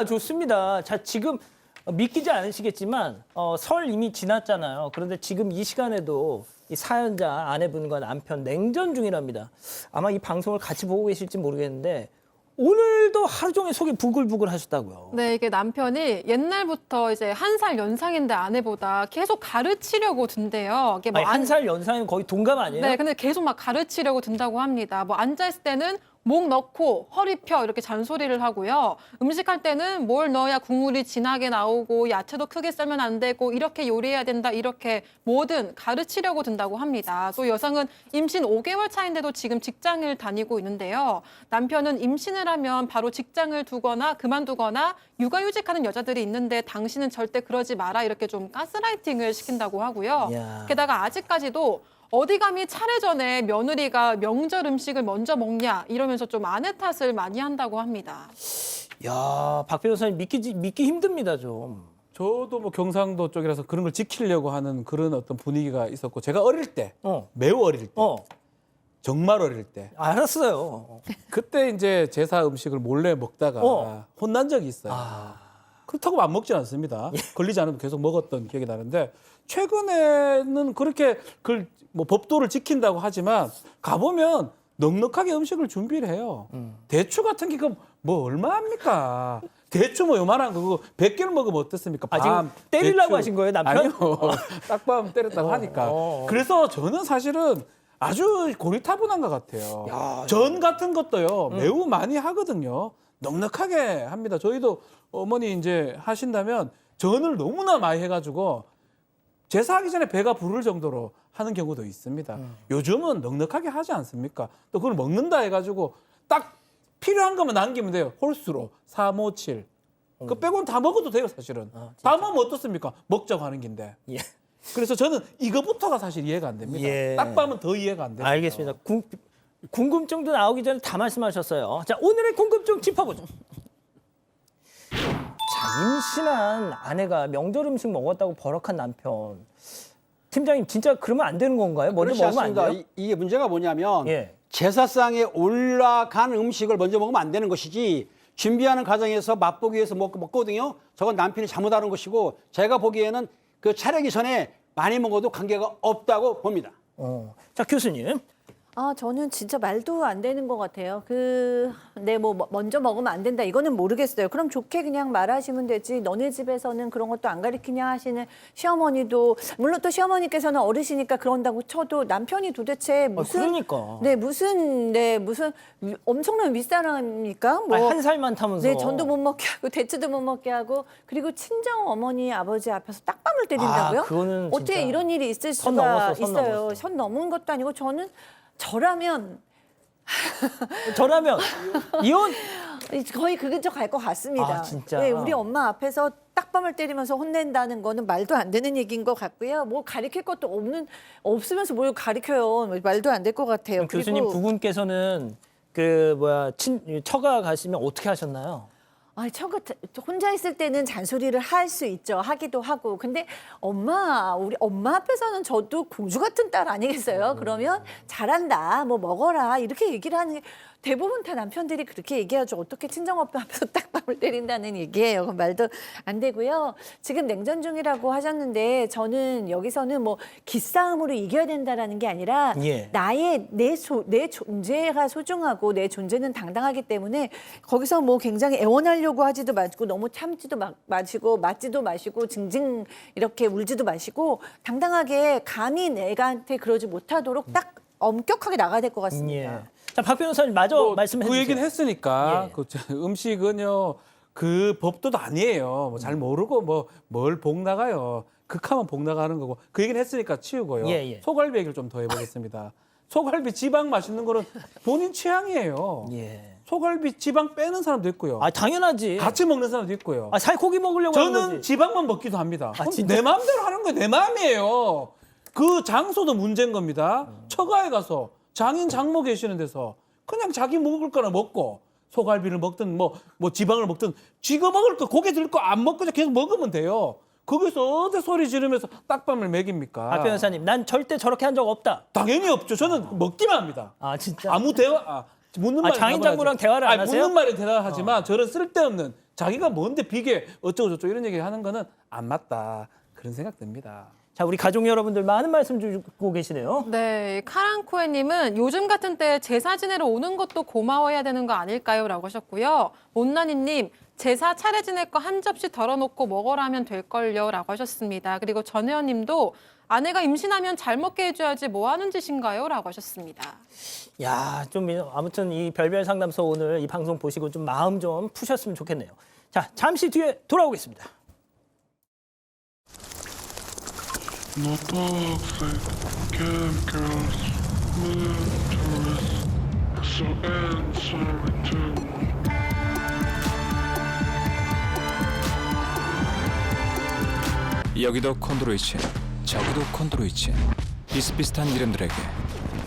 좋습니다. 자, 지금 믿기지 않으시겠지만 설 이미 지났잖아요. 그런데 지금 이 시간에도 이 사연자 아내분과 남편 냉전 중이랍니다. 아마 이 방송을 같이 보고 계실지 모르겠는데 오늘도 하루 종일 속이 부글부글 하셨다고요. 네, 이게 남편이 옛날부터 이제 1살 연상인데 아내보다 계속 가르치려고 든대요. 이게 1살 연상이면 거의 동갑 아니에요? 네, 근데 계속 막 가르치려고 든다고 합니다. 앉아있을 때는 목 넣고 허리 펴 이렇게 잔소리를 하고요. 음식할 때는 뭘 넣어야 국물이 진하게 나오고 야채도 크게 썰면 안 되고 이렇게 요리해야 된다 이렇게 뭐든 가르치려고 든다고 합니다. 또 여성은 임신 5개월 차인데도 지금 직장을 다니고 있는데요. 남편은 임신을 하면 바로 직장을 두거나 그만두거나 육아휴직하는 여자들이 있는데 당신은 절대 그러지 마라 이렇게 좀 가스라이팅을 시킨다고 하고요. 이야. 게다가 아직까지도 어디 감히 차례 전에 며느리가 명절 음식을 먼저 먹냐 이러면서 좀 아내 탓을 많이 한다고 합니다. 야, 박 변호사님 믿기 힘듭니다, 좀. 저도 뭐 경상도 쪽이라서 그런 걸 지키려고 하는 그런 어떤 분위기가 있었고 제가 어릴 때 매우 어릴 때 정말 어릴 때 알았어요. 그때 이제 제사 음식을 몰래 먹다가 혼난 적이 있어요. 그렇다고 안 먹진 않습니다. 걸리지 않으면 계속 먹었던 기억이 나는데 최근에는 그렇게 뭐 법도를 지킨다고 하지만 가보면 넉넉하게 음식을 준비를 해요. 대추 같은 게 뭐 얼마입니까? 대추 뭐 요만한 거 100개를 먹으면 어떻습니까? 아, 지금 때리려고 하신 거예요, 남편? 아니요. 딱밤 때렸다고 하니까. 그래서 저는 사실은 아주 고리타분한 것 같아요. 야, 전 같은 것도요 매우 많이 하거든요. 넉넉하게 합니다. 저희도 어머니 이제 하신다면 전을 너무나 많이 해가지고 제사하기 전에 배가 부를 정도로 하는 경우도 있습니다. 요즘은 넉넉하게 하지 않습니까? 또 그걸 먹는다 해가지고 딱 필요한 것만 남기면 돼요. 홀수로 3, 5, 7. 그 빼고는 다 먹어도 돼요, 사실은. 다 먹으면 어떻습니까? 먹자고 하는 긴데. 예. 그래서 저는 이거부터가 사실 이해가 안 됩니다. 예. 딱밤은 더 이해가 안 됩니다. 알겠습니다. 궁금증도 나오기 전에 다 말씀하셨어요. 자, 오늘의 궁금증 짚어보죠. 자, 임신한 아내가 명절 음식 먹었다고 버럭한 남편. 팀장님, 진짜 그러면 안 되는 건가요? 먼저 그렇지 먹으면 안 않습니다. 돼요? 이게 문제가 뭐냐면 예. 제사상에 올라간 음식을 먼저 먹으면 안 되는 것이지 준비하는 과정에서 맛보기 위해서 먹거든요. 저건 남편이 잘못하는 것이고 제가 보기에는 그 차려기 전에 많이 먹어도 관계가 없다고 봅니다. 자, 교수님. 저는 진짜 말도 안 되는 것 같아요. 뭐 먼저 먹으면 안 된다 이거는 모르겠어요. 그럼 좋게 그냥 말하시면 되지. 너네 집에서는 그런 것도 안 가르치냐 하시는 시어머니도 물론 또 시어머니께서는 어르시니까 그런다고 쳐도 남편이 도대체 무슨 그러니까. 무슨 엄청난 윗사람입니까? 뭐 아니, 한 살만 타면서. 네, 전도 못 먹게 하고 대추도 못 먹게 하고 그리고 친정 어머니 아버지 앞에서 딱밤을 때린다고요? 그거는 어떻게 진짜 이런 일이 있을 선 수가 넘었어, 선 있어요. 넘었어. 선 넘은 것도 아니고 저라면 이혼? 거의 그 근처 갈 것 같습니다. 아, 진짜? 네, 우리 엄마 앞에서 딱밤을 때리면서 혼낸다는 거는 말도 안 되는 얘기인 것 같고요. 뭐 가르칠 것도 없으면서 뭘 가르쳐요. 말도 안 될 것 같아요. 교수님 부분께서는 처가 가시면 어떻게 하셨나요? 혼자 있을 때는 잔소리를 할 수 있죠. 하기도 하고. 근데 우리 엄마 앞에서는 저도 공주 같은 딸 아니겠어요? 그러면 잘한다, 뭐 먹어라 이렇게 얘기를 하는 게 대부분 다 남편들이 그렇게 얘기하죠. 어떻게 친정오빠 앞에서 딱밤을 때린다는 얘기예요. 그건 말도 안 되고요. 지금 냉전 중이라고 하셨는데 저는 여기서는 뭐 기싸움으로 이겨야 된다라는 게 아니라 예. 내 존재가 소중하고 내 존재는 당당하기 때문에 거기서 뭐 굉장히 애원하려고 하지도 마시고 너무 참지도 마시고 맞지도 마시고 징징 이렇게 울지도 마시고 당당하게 감히 내가한테 그러지 못하도록 딱 엄격하게 나가야 될 것 같습니다. 예. 자, 박 변호사님 마저 말씀해 그 주세요. 얘기는 했으니까 예. 그 음식은요 그 법도도 아니에요. 뭐 잘 모르고 뭘 복 나가요. 극하면 복 나가는 거고 그 얘기는 했으니까 치우고요. 예. 소갈비 얘기를 좀 더 해보겠습니다. 소갈비 지방 맛있는 거는 본인 취향이에요. 예. 소갈비 지방 빼는 사람도 있고요. 당연하지. 같이 먹는 사람도 있고요. 살코기 먹으려고 하는 저는 거지. 지방만 먹기도 합니다. 진짜? 내 마음대로 하는 거예요. 내 마음이에요. 그 장소도 문제인 겁니다. 처가에 가서 장인 장모 계시는 데서 그냥 자기 먹을 거나 먹고 소갈비를 먹든 뭐 지방을 먹든 쥐가 먹을 거 고개 들 거 안 먹고 계속 먹으면 돼요. 거기서 어디 소리 지르면서 딱밤을 먹입니까? 박 변호사님, 난 절대 저렇게 한 적 없다. 당연히 없죠. 저는 먹기만 합니다. 진짜? 아무 대화 묻는 말에 장인 장모랑 대화를 안 하세요? 묻는 말에 대화하지만 저런 쓸데없는 자기가 뭔데 비계 어쩌고저쩌고 이런 얘기 하는 거는 안 맞다. 그런 생각 듭니다. 자, 우리 가족 여러분들 많은 말씀 주고 계시네요. 네, 카랑코에님은 요즘 같은 때 제사 지내러 오는 것도 고마워해야 되는 거 아닐까요? 라고 하셨고요. 못난이님, 제사 차례 지낼 거 한 접시 덜어놓고 먹으라 하면 될걸요? 라고 하셨습니다. 그리고 전혜원님도 아내가 임신하면 잘 먹게 해줘야지 뭐 하는 짓인가요? 라고 하셨습니다. 야, 좀 아무튼 이 별별 상담소 오늘 이 방송 보시고 좀 마음 좀 푸셨으면 좋겠네요. 자, 잠시 뒤에 돌아오겠습니다. No toxic chemicals, mentors, so answer to. 여기도 콘드로이친, 저기도 콘드로이친. 비슷비슷한 이름들에게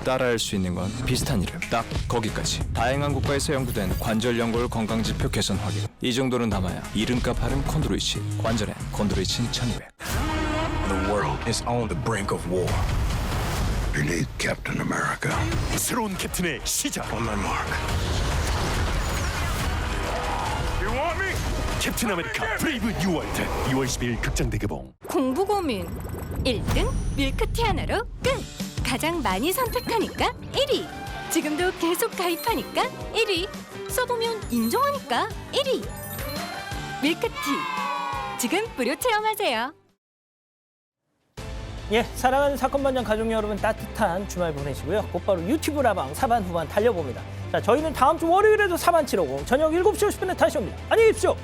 따라할 수 있는 건 비슷한 이름, 딱 거기까지. 다양한 국가에서 연구된 관절 연골 건강지표 개선 확인. 이 정도는 담아야 이름값 하는 콘드로이친. 관절엔 콘드로이친 1200. The world is on the brink of war. You need Captain America. 새로운 캡틴의 시작. On my mark. You want me? 캡틴 아메리카 브레이브 뉴월드 2월 10일 극장 대개봉. 공부 고민 1등 밀크티 하나로 끝. 가장 많이 선택하니까 1위. 지금도 계속 가입하니까 1위. 써보면 인정하니까 1위. 밀크티. 지금 무료 체험하세요. 예, 사랑하는 사건 반장 가족 여러분 따뜻한 주말 보내시고요. 곧바로 유튜브 라방 사반 후반 달려봅니다. 자, 저희는 다음 주 월요일에도 사반 치러고 저녁 7시 50분에 다시 옵니다. 안녕히 계십시오.